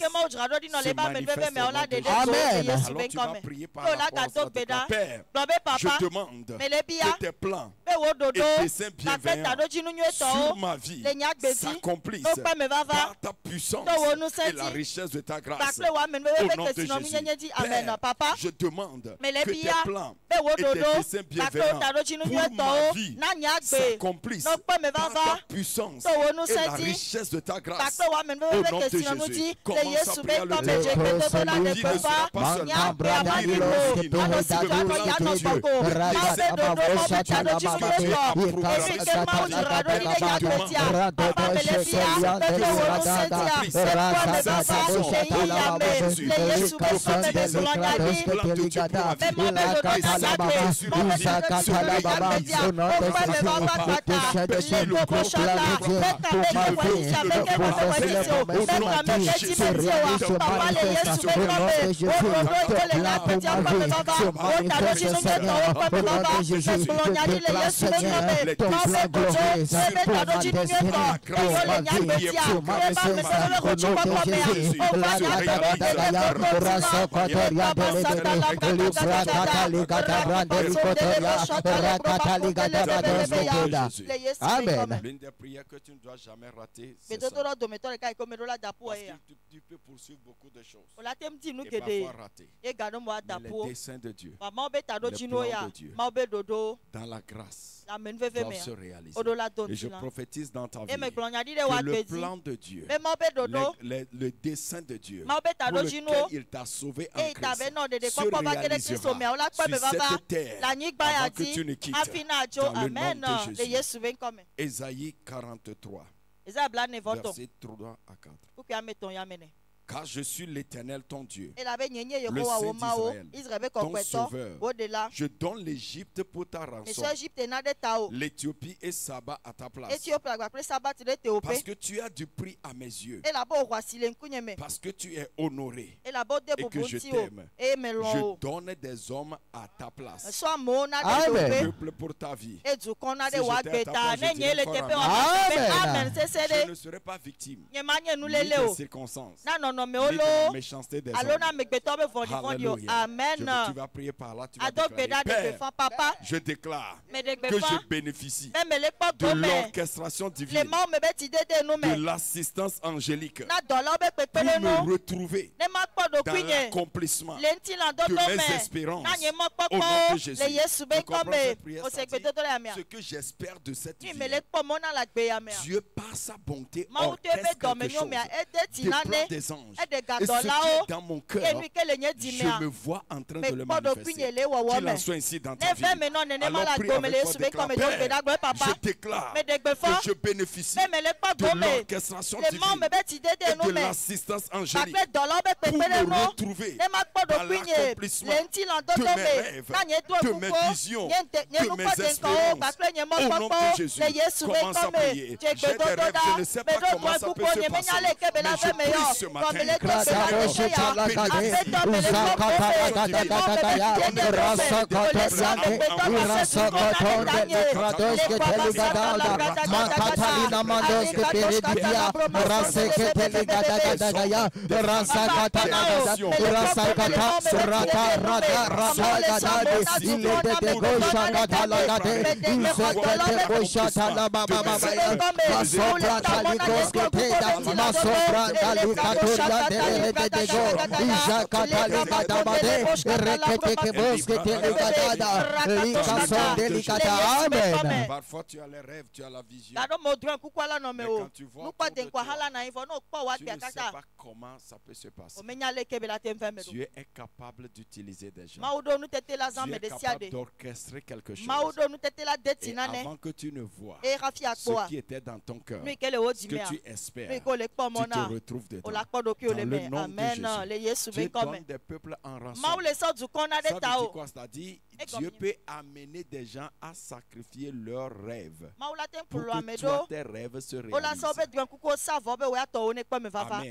se manifeste au nom de Jésus. Amen. Alors tu vas prier par rapport à ça. Père, je demande que tes plans et desseins bienveillants sur ma vie s'accomplissent par ta puissance et la richesse de ta grâce. Au nom de Jésus. Père, je demande que tes plans et tes desseins bienveillants pour ma vie s'accomplissent par ta puissance et la richesse de ta grâce. Au nom de Jésus, commence à prier le Dieu. Ta vie ne sera pas seulement
Amen.
L'une des prières que tu ne dois jamais rater, c'est ça. Parce que tu peux poursuivre beaucoup de choses et parfois rater. Mais les desseins de Dieu, le plan de Dieu, dans la grâce, doivent se réaliser. Et je prophétise dans ta vie que le plan de Dieu, le dessein de Dieu pour lequel il t'a sauvé en Christ se réalisera sur cette terre avant que tu ne quittes dans le nom de Jésus. Ésaïe 43, verset 3 à 4. Car je suis l'Éternel ton Dieu, le Saint d'Israël, ton sauveur. Je donne l'Égypte pour ta rançon, l'Éthiopie et Saba à ta place. Parce que tu as du prix à mes yeux, parce que tu es honoré et que je t'aime, je donne des hommes à ta place. Un peuple pour ta vie. Si j'étais à ta place, je dirais Amen. Je ne serai pas victime ni des circonstances, ni de la méchanceté des hommes. Alléluia. Tu vas prier par là, tu vas déclarer, Père, je déclare que je bénéficie de l'orchestration divine, de l'assistance angélique pour me retrouver
l'accomplissement de mes espérances au nom de Jésus. Vous comprenez cette prière? Ce que j'espère de cette vie, Dieu par sa bonté orchestre quelque chose, déploie des anges, et ce qui est dans mon cœur, je me vois en train de le manifester. Qu'il en soit ainsi dans ta vie. Alors prie avec toi, déclare, Père, je déclare que je bénéficie de l'orchestration divine et de l'assistance angélique pour me retrouver dans l'accomplissement de mes rêves, de mes visions, de mes espérances. Au nom de Jésus, commence à prier. J'ai des rêves, je ne sais pas comment ça peut se passer, mais je prie ce matin. Parfois tu as les rêves, tu as la vision. Mais quand tu vois autour de toi, tu ne sais pas comment ça peut se passer. Dieu est capable d'utiliser des gens. Dieu est capable d'orchestrer quelque chose. Et avant que tu ne vois ce qui était dans ton cœur, ce que tu espères, tu te retrouves dedans. Dans le nom de Jésus, Dieu donne des peuples en rançon. Ça veut dire quoi? C'est-à-dire Dieu peut amener des gens à sacrifier leurs rêves pour que toi, tes rêves se réalisent.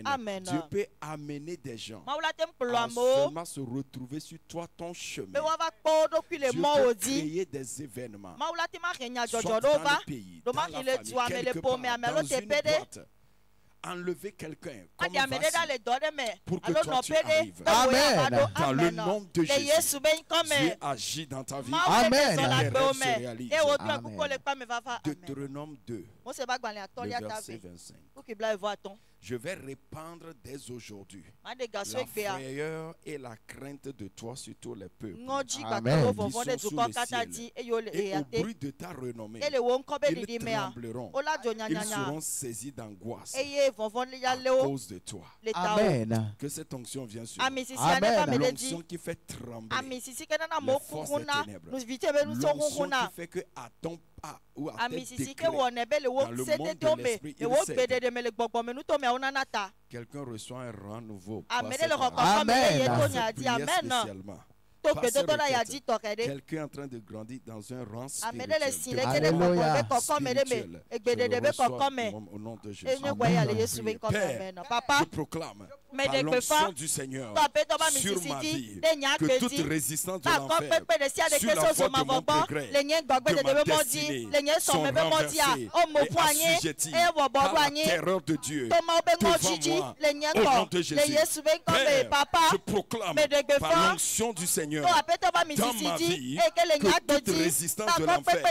Amen. Dieu peut amener des gens à seulement se retrouver sur toi, ton chemin. Dieu peut créer des événements, soit dans le pays, dans la famille, quelque part, dans une boîte. Enlever quelqu'un comme pour que toi tu arrives. Amen. Dans le nom de Jésus, Dieu agit dans ta vie.
Amen.
Les rêves se réalisent. Deutéronome 2, le verset 25. Je vais répandre dès aujourd'hui la frayeur et la crainte de toi sur tous les peuples qui sont sous le ciel. Et au bruit de ta renommée, ils trembleront. Ils seront saisis d'angoisse à cause de toi.
Amen.
Que cette onction vienne sur nous. Amen. L'onction qui fait trembler les forces des ténèbres. L'onction qui fait que à ton pas ou à tes décrets, dans le monde de l'esprit, quelqu'un reçoit un rang nouveau. Amen. Spécialement. Quelqu'un est en train de grandir dans un rang spirituel. Alléluia. Au nom de Jésus. Père, je proclame par l'onction du Seigneur sur ma vie que toute résistance de l'enfer sur la voie de mon progrès, de ma destinée, sont renversées et assujetties par la terreur de Dieu devant moi. Au nom de Jésus. Père, je proclame par l'onction du Seigneur dans ma vie que toute résistance de l'enfer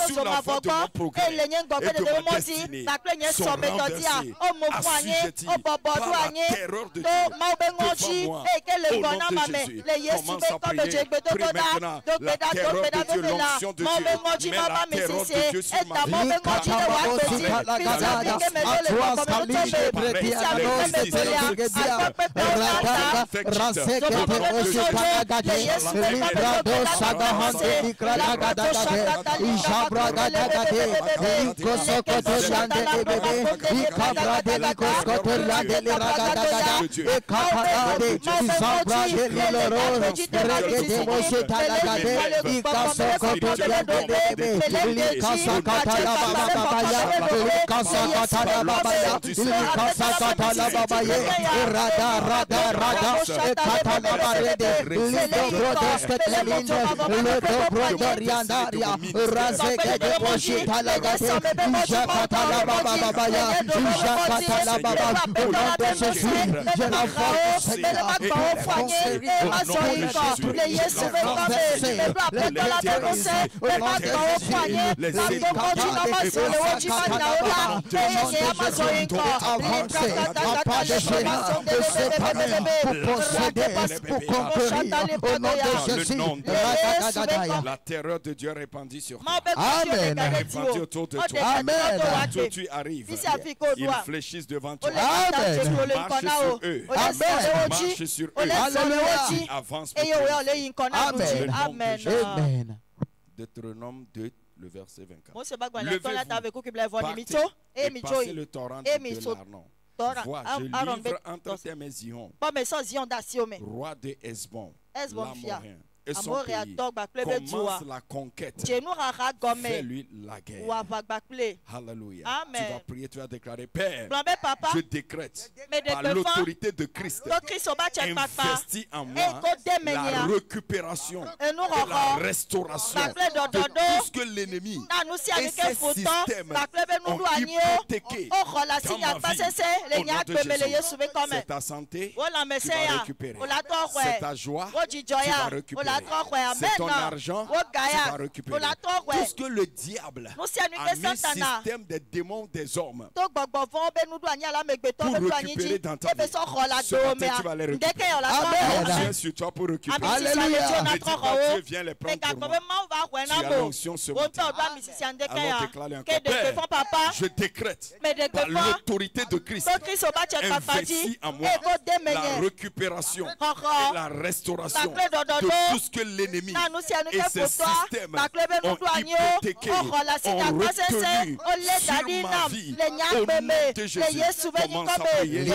sur la voie de mon progrès et de ma destinée sont renversées, assujetties par la terreur de Dieu devant moi. Au nom de Jésus, commence à prier. Prie maintenant la terreur de Dieu, l'onction de Dieu. Mets la terreur de Dieu sur ma vie.
Avancer pas de géant de cette année pour posséder, pour conquérir au nom de Jésus.
La terreur de Dieu est répandue sur toi.
Amen.
Répandue autour de toi.
Amen.
Quand tu arrives, ils fléchissent devant toi.
Amen.
Marche sur eux.
Amen.
Marche sur eux.
Alléluia.
Avance.
Amen.
Amen. Deutéronome 2, le verset 24. Levez-vous, partez et passez le torrent de l'Arnon. Vois, je livre entre tes mains Sihon, roi de Hesbon, l'Amoréen, et son pays. Commence la conquête. Fais-lui la guerre. Alléluia. Tu vas prier, tu vas déclarer, Père, je décrète par l'autorité de Christ, investis en moi la récupération et la restauration de tout ce que l'ennemi et ses systèmes ont hypothéqué dans ma vie. Au nom de Jésus, c'est ta santé, tu vas récupérer. C'est ta joie, tu vas récupérer. C'est ton argent, tu vas récupérer. Tout ce que le diable a mis système des démons des hommes pour récupérer dans ta vie. Ce matin, tu vas les récupérer.
Amen.
Dieu sur toi pour récupérer.
Alléluia.
Ne dis pas, Dieu vient les prendre pour moi. Tu as l'onction ce matin. Alors déclare encore, Père, je décrète par l'autorité de Christ, investis en moi la récupération et la restauration de tout ce que l'ennemi et ses systèmes ont hypothéqué, ont retenu sur ma vie. Au nom de Jésus, commence à prier.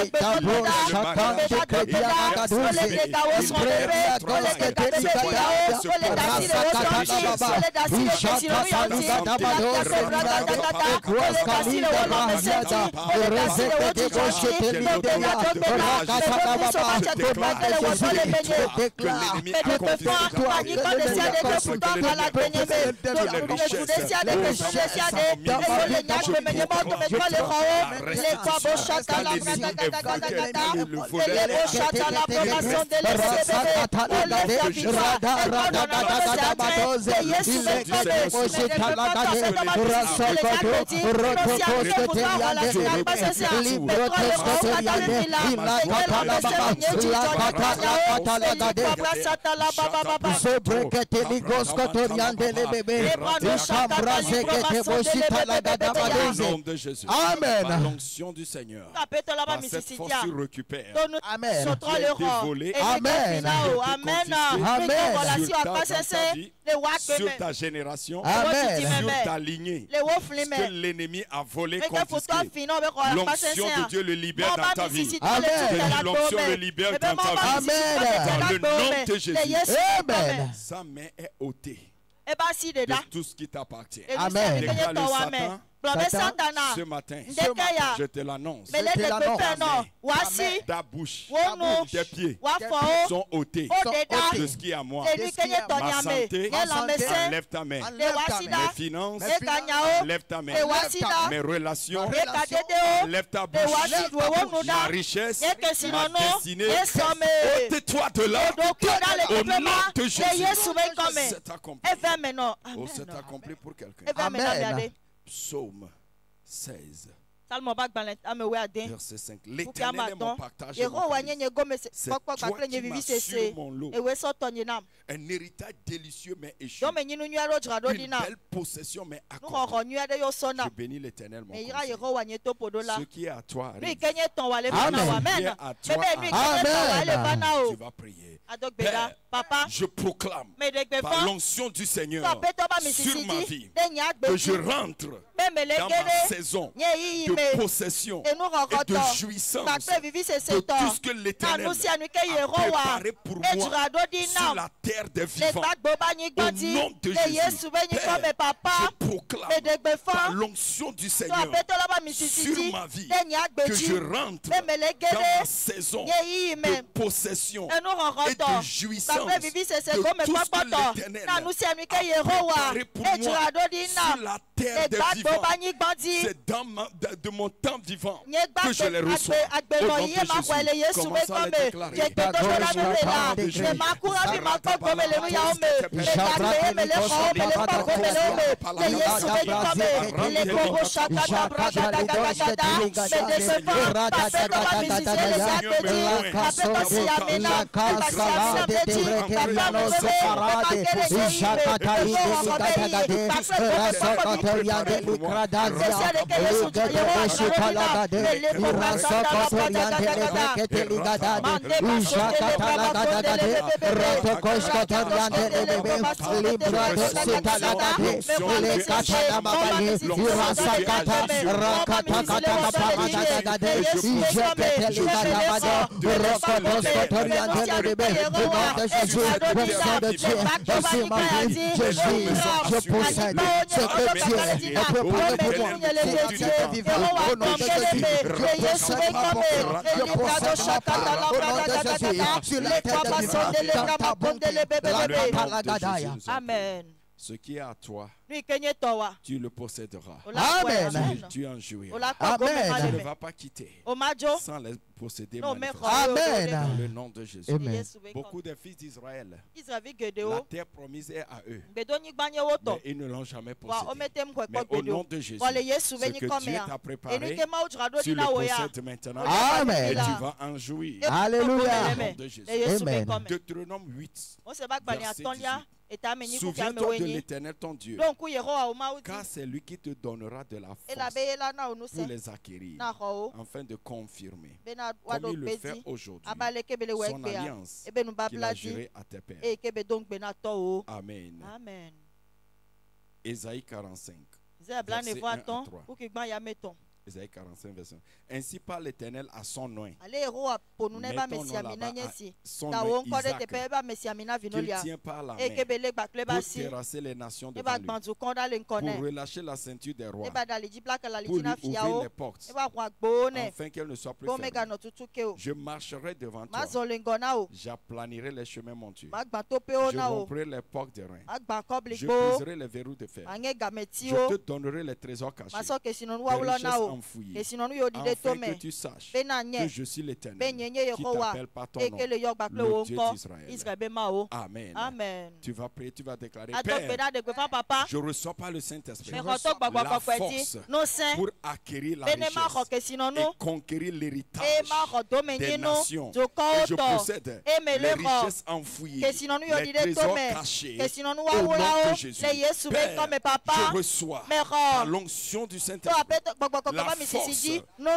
Amen. Par l'onction du Seigneur, par cette force tu récupères.
Amen.
Amen. Sur ta génération, sur ta lignée, ce que l'ennemi a volé, confisqué. L'onction de Dieu le libère dans ta vie. L'onction le libère dans ta vie. Dans le nom de Jésus.
Amen.
Sa main est ôtée de tout ce qui t'appartient.
Amen.
Déclare le Satan, ce matin, je te l'annonce. Ta bouche, tes pieds sont ôtés de ce qui est à moi. Ma santé, enlève ta main. Mes finances, enlève ta main. Mes relations, enlève ta bouche. Ma richesse, ma destinée, ôte-toi de là. Au nom de Jésus. C'est accompli. Oh, c'est accompli pour quelqu'un.
Amen.
Psaume 16. Verset 5. L'Éternel est mon partage et mon délice. C'est toi qui m'assures mon lot. Un héritage délicieux mais échu. Une belle possession mais accomplie. Je bénis l'Éternel mon conseil. Ce qui est à toi arrive. Ce qui est à toi arrive. Tu vas prier. Père, je proclame par l'onction du Seigneur sur ma vie que je rentre dans ma saison de possession et de jouissance de tout ce que l'Éternel a préparé pour moi sur la terre des vivants. Au nom de Jésus, Père, je proclame par l'onction du Seigneur sur ma vie que je rentre dans ma saison de possession et de jouissance de tout ce que l'Éternel a préparé pour moi sur la terre des vivants. C'est de mon temps vivant que je les reçois. Au nom de Jésus, commence à les déclarer.
Amen.
Ce qui est à toi, tu le posséderas.
Amen.
Tu en jouiras.
Amen.
Tu ne vas pas quitter sans les posséder. Amen. Dans le nom de Jésus.
Amen.
Beaucoup de fils d'Israël, la terre promise est à eux, mais ils ne l'ont jamais possédée. Mais au nom de Jésus, ce que Dieu t'a préparé, tu le possèdes maintenant.
Amen.
Et tu vas en jouir.
Alléluia.
Au nom de Jésus.
Amen.
Deutéronome 8, verset 18.
Souviens-toi
de l'Éternel ton Dieu, car c'est lui qui te donnera de la force pour les acquérir, afin de confirmer, comme il le fait aujourd'hui, son alliance qu'il a jurée à tes pères. Amen.
Amen.
Ésaïe 45,
verset 1 à 3.
Ésaïe 45, verset 1. Ainsi parle l'Éternel à son nom. Son nom Isaac, qu'il tient par la main pour terrasser les nations devant lui, pour relâcher la ceinture des rois, pour lui ouvrir les portes, afin qu'elle ne soit plus fermée. Je marcherai devant toi, j'aplanirai les chemins montueux, je romprai les portes de reins, je briserai les verrous de fer, je te donnerai les trésors cachés, les richesses enfouies, afin que tu saches que je suis l'Éternel qui t'appelle par ton nom, le Dieu d'Israël. Amen.
Amen.
Tu vas prier, tu vas déclarer, Père, je ne reçois pas le Saint-Esprit, la force pour acquérir la richesse et conquérir l'héritage des nations. Et je possède les richesses enfouies, les trésors cachés. Au nom de Jésus, Père, je reçois par l'onction du Saint-Esprit la force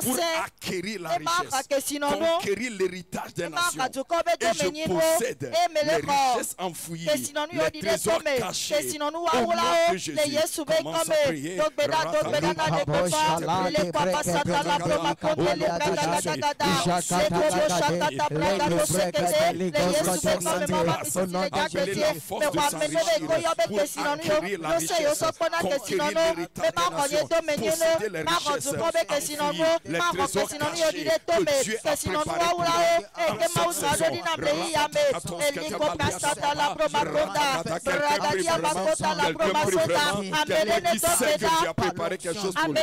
pour acquérir la richesse, conquérir l'héritage des nations. Et je possède les richesses enfouies, les trésors cachés. Au nom de Jésus, commence à prier. Préparer quelque chose pour lui.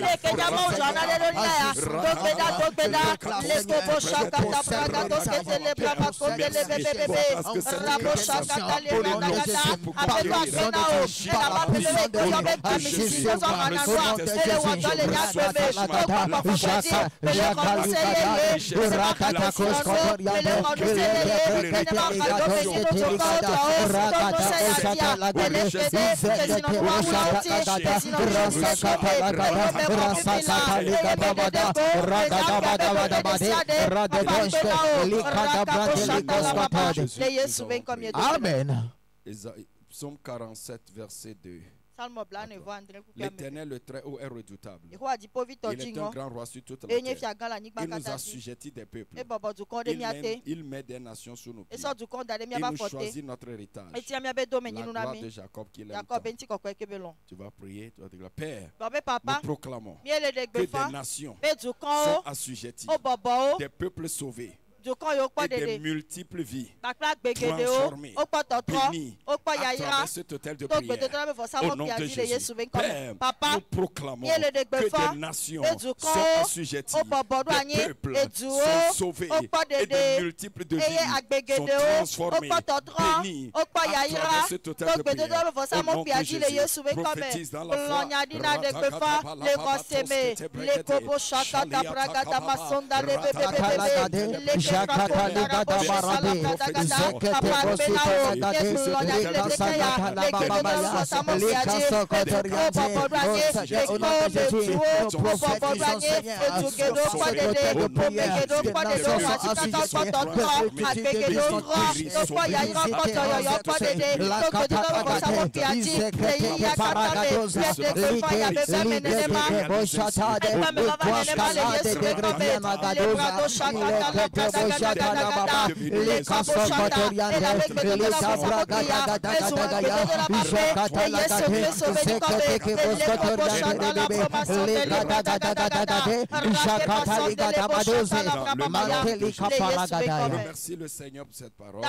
Amen.
Psaume 47, verset 2. L'Éternel, le Très-Haut, est redoutable. Il est un grand roi sur toute la terre. Il nous a assujettis des peuples. Il met des nations sous nos pieds. Il nous choisit notre héritage. La gloire de Jacob qu'il aime. Tu vas prier, tu vas dire, Père, nous proclamons que des nations sont assujetties, des peuples sauvés et des multiples vies transformées, bénies à travers cet hôtel de prière. Au nom de Jésus, Père, nous proclamons que des nations sont assujetties, des peuples sont sauvés et des multiples de vies sont transformées, bénies à travers cet hôtel de prière. Au nom de Jésus, prophétise dans la foi. Remercie le Seigneur pour cette parole.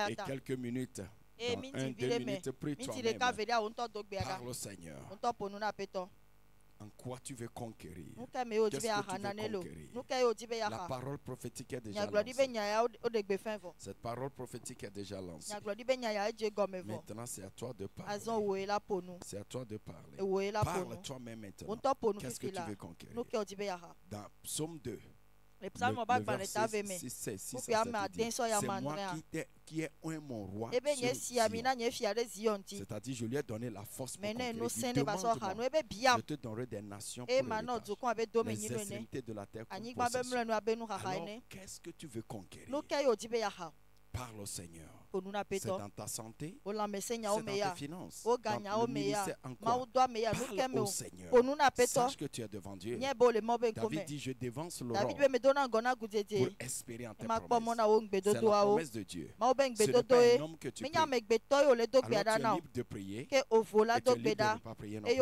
Et quelques minutes. Dans 1-2 minutes, prie toi-même. Parle au Seigneur. En quoi tu veux conquérir? Qu'est-ce que tu veux conquérir? La parole prophétique est déjà lancée. Cette parole prophétique est déjà lancée. Maintenant, c'est à toi de parler. C'est à toi de parler. Parle toi-même maintenant. Qu'est-ce que tu veux conquérir? Dans Psaume 2. C'est moi qui ai un mon roi. C'est-à-dire, je lui ai donné la force pour conquérir. Je te donnerai des nations pour les extrémités de la terre comme possession. Alors, qu'est-ce que tu veux conquérir? Parle au Seigneur. C'est dans ta santé, c'est dans tes finances, dans le ministère en quoi? Parle au Seigneur. Sache que tu es devant Dieu. David dit, je dévance l'aurore pour espérer en tes promesses. C'est la promesse de Dieu. Ce n'est pas un homme que tu pries. Alors tu es libre de prier et tu es libre de ne pas prier non plus.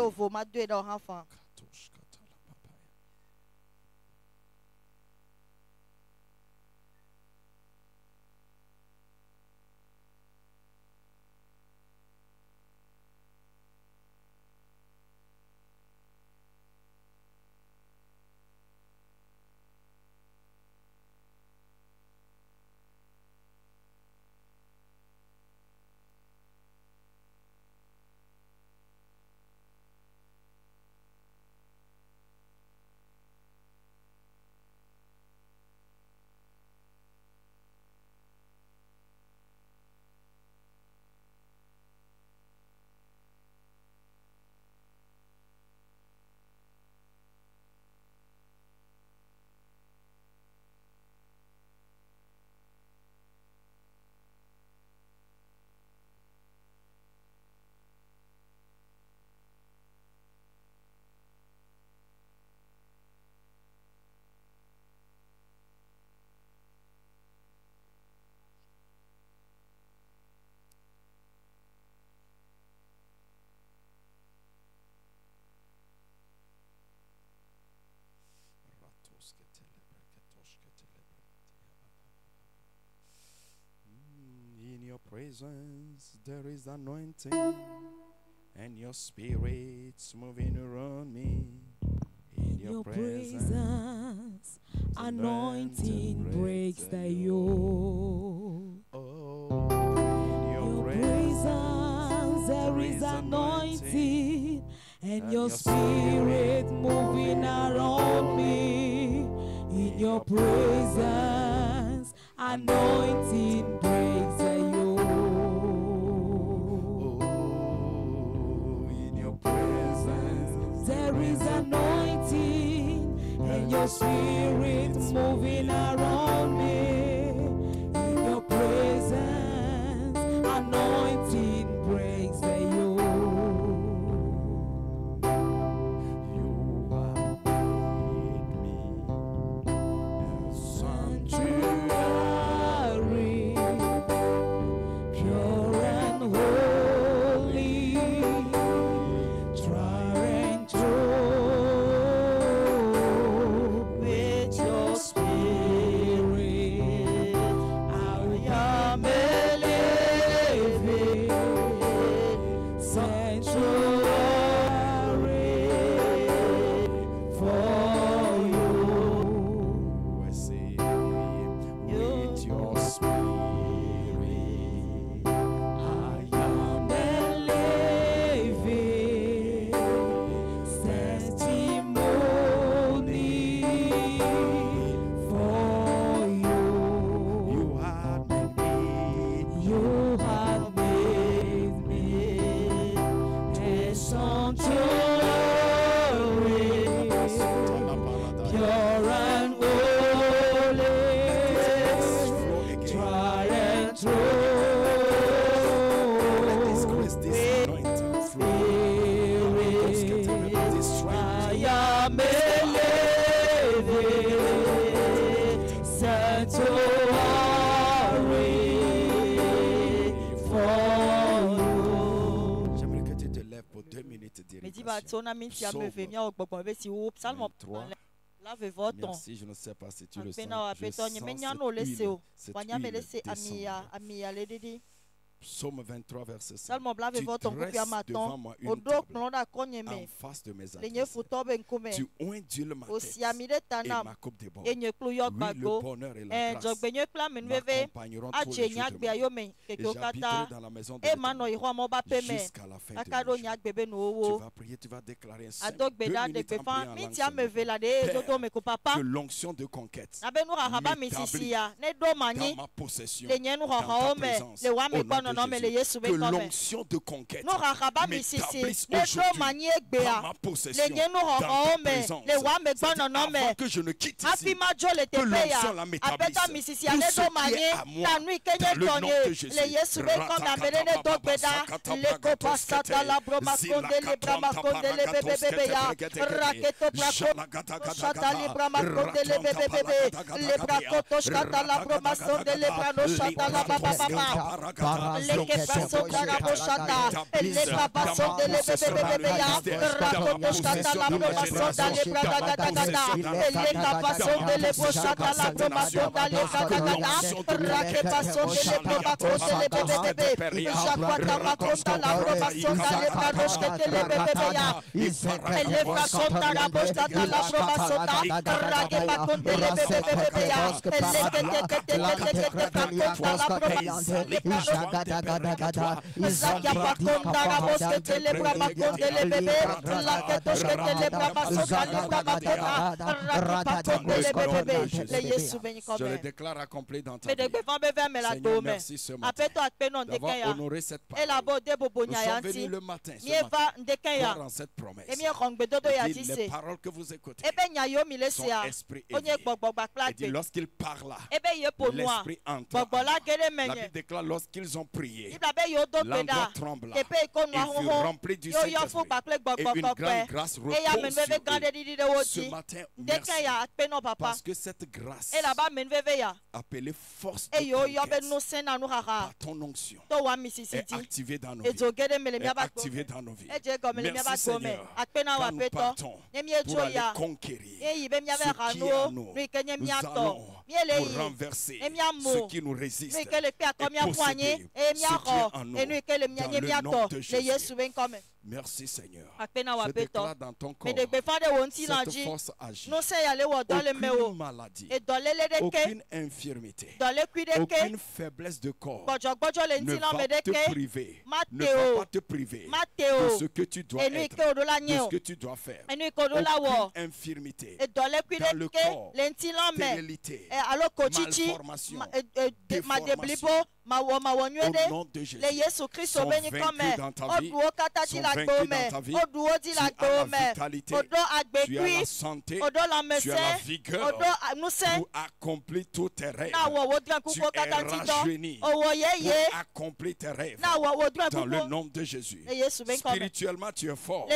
In your presence there is anointing, and your spirit's moving around me. In your presence, anointing breaks the yoke. In your presence there is anointing, and your spirit moving around me. In your presence, anointing breaks the yoke. In your presence, there is anointing, and your spirit moving around me. In your presence, anointing breaks the yoke. Spirit. J'aimerais que tu te lèves pour 2 minutes de direction. Merci, je ne sais pas si tu le sens. Je sens cette huile descendre. Psaume 23, verset 5. Tu dresses devant moi une table en face de mes adversaires. Tu oindules ma tête et ma coupe déborde. Oui, le bonheur et la grâce m'accompagneront tous les jours de ma vie. Et j'habiterai dans la maison de l'Éternel jusqu'à la fin de mes jours. Tu vas prier, tu vas déclarer ainsi. 2 minutes en priant en langue. Père, que l'onction de conquête m'établit dans ma possession, dans ta présence, au nom de Jésus. Que l'onction de conquête m'établisse aujourd'hui dans ma possession, dans ta présence. Avant que je ne quitte ici, que l'onction la m'établisse. Tout ce qui est à moi, dans le nom de Jésus. Je le déclare accompli dans ta vie. Seigneur, merci ce matin d'avoir honoré cette parole. Nous sommes venus le matin ce matin croire en cette promesse. Et dit, les paroles que vous écoutez sont esprit et vie. Et dit, lorsqu'il parla, l'esprit entra. La Bible déclare lorsqu'ils ont prié, l'endroit trembla et fut rempli du Saint-Esprit. Et une grande grâce repose sur eux. Ce matin, merci. Parce que cette grâce appelée force de conquête par ton onction est activée dans nos vies. Est activée dans nos vies. Merci Seigneur. Quand nous partons pour aller conquérir ce qui est à nous, nous allons pour renverser ce qui nous résiste et posséder ce qui est en nous dans le nom de Jésus. Merci Seigneur. Je déclare dans ton corps cette force agit. Aucune maladie, aucune infirmité, aucune faiblesse de corps ne va te priver, ne va pas te priver de ce que tu dois être, de ce que tu dois faire. Aucune infirmité dans le corps, stérilité, malformation, déformation. Au nom de Jésus, sont vaincus dans ta vie, sont vaincus dans ta vie. Tu as la vitalité, tu as la santé, tu as la vigueur pour accomplir tous tes rêves. Tu es rajeuni pour accomplir tes rêves dans le nom de Jésus. Spirituellement, tu es fort.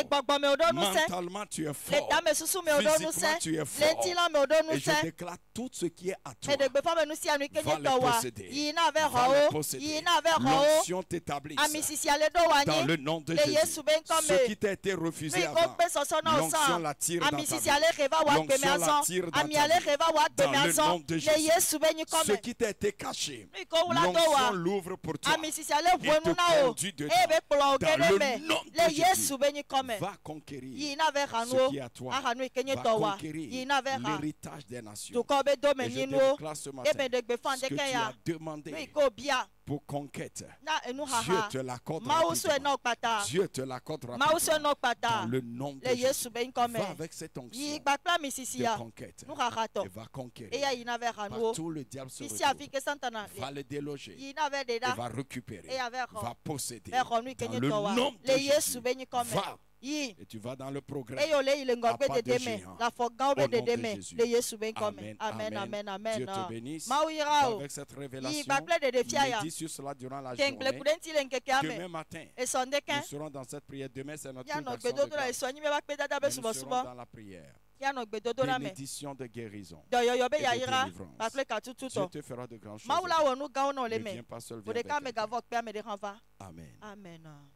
Mentalement, tu es fort. Physiquement, tu es fort. Et je déclare tout ce qui est à toi va le posséder. L'onction t'établit dans le nom de Jésus. Ce qui t'a été refusé avant, l'onction l'attire dans ta vie. L'onction l'attire dans ta vie. Dans le nom de Jésus. Ce qui t'a été caché, l'onction l'ouvre pour toi et te conduit dedans. Dans le nom de Jésus, va conquérir ce qui est à toi. Va conquérir l'héritage des nations. Et je te déclare ce matin ce que tu as demandé pour conquête. Dieu te l'accorde rapidement. Dieu te l'accorde rapidement. Dans le nom de Jésus. Va avec cette onction de conquête et va conquérir. Partout le diable se retrouve, va le déloger et va récupérer, va posséder. Dans le nom de Jésus, va. Et tu vas dans le progrès à pas de géant. Au nom de Jésus. Amen, amen, amen. Dieu te bénisse. Avec cette révélation, médite sur cela durant la journée. Demain matin, nous serons dans cette prière. Demain, c'est notre personne de grâce. Nous serons dans la prière. bénédiction de guérison et de délivrance. Dieu te fera de grandes choses. Ne viens pas seul, viens avec quelqu'un. Amen.
Amen.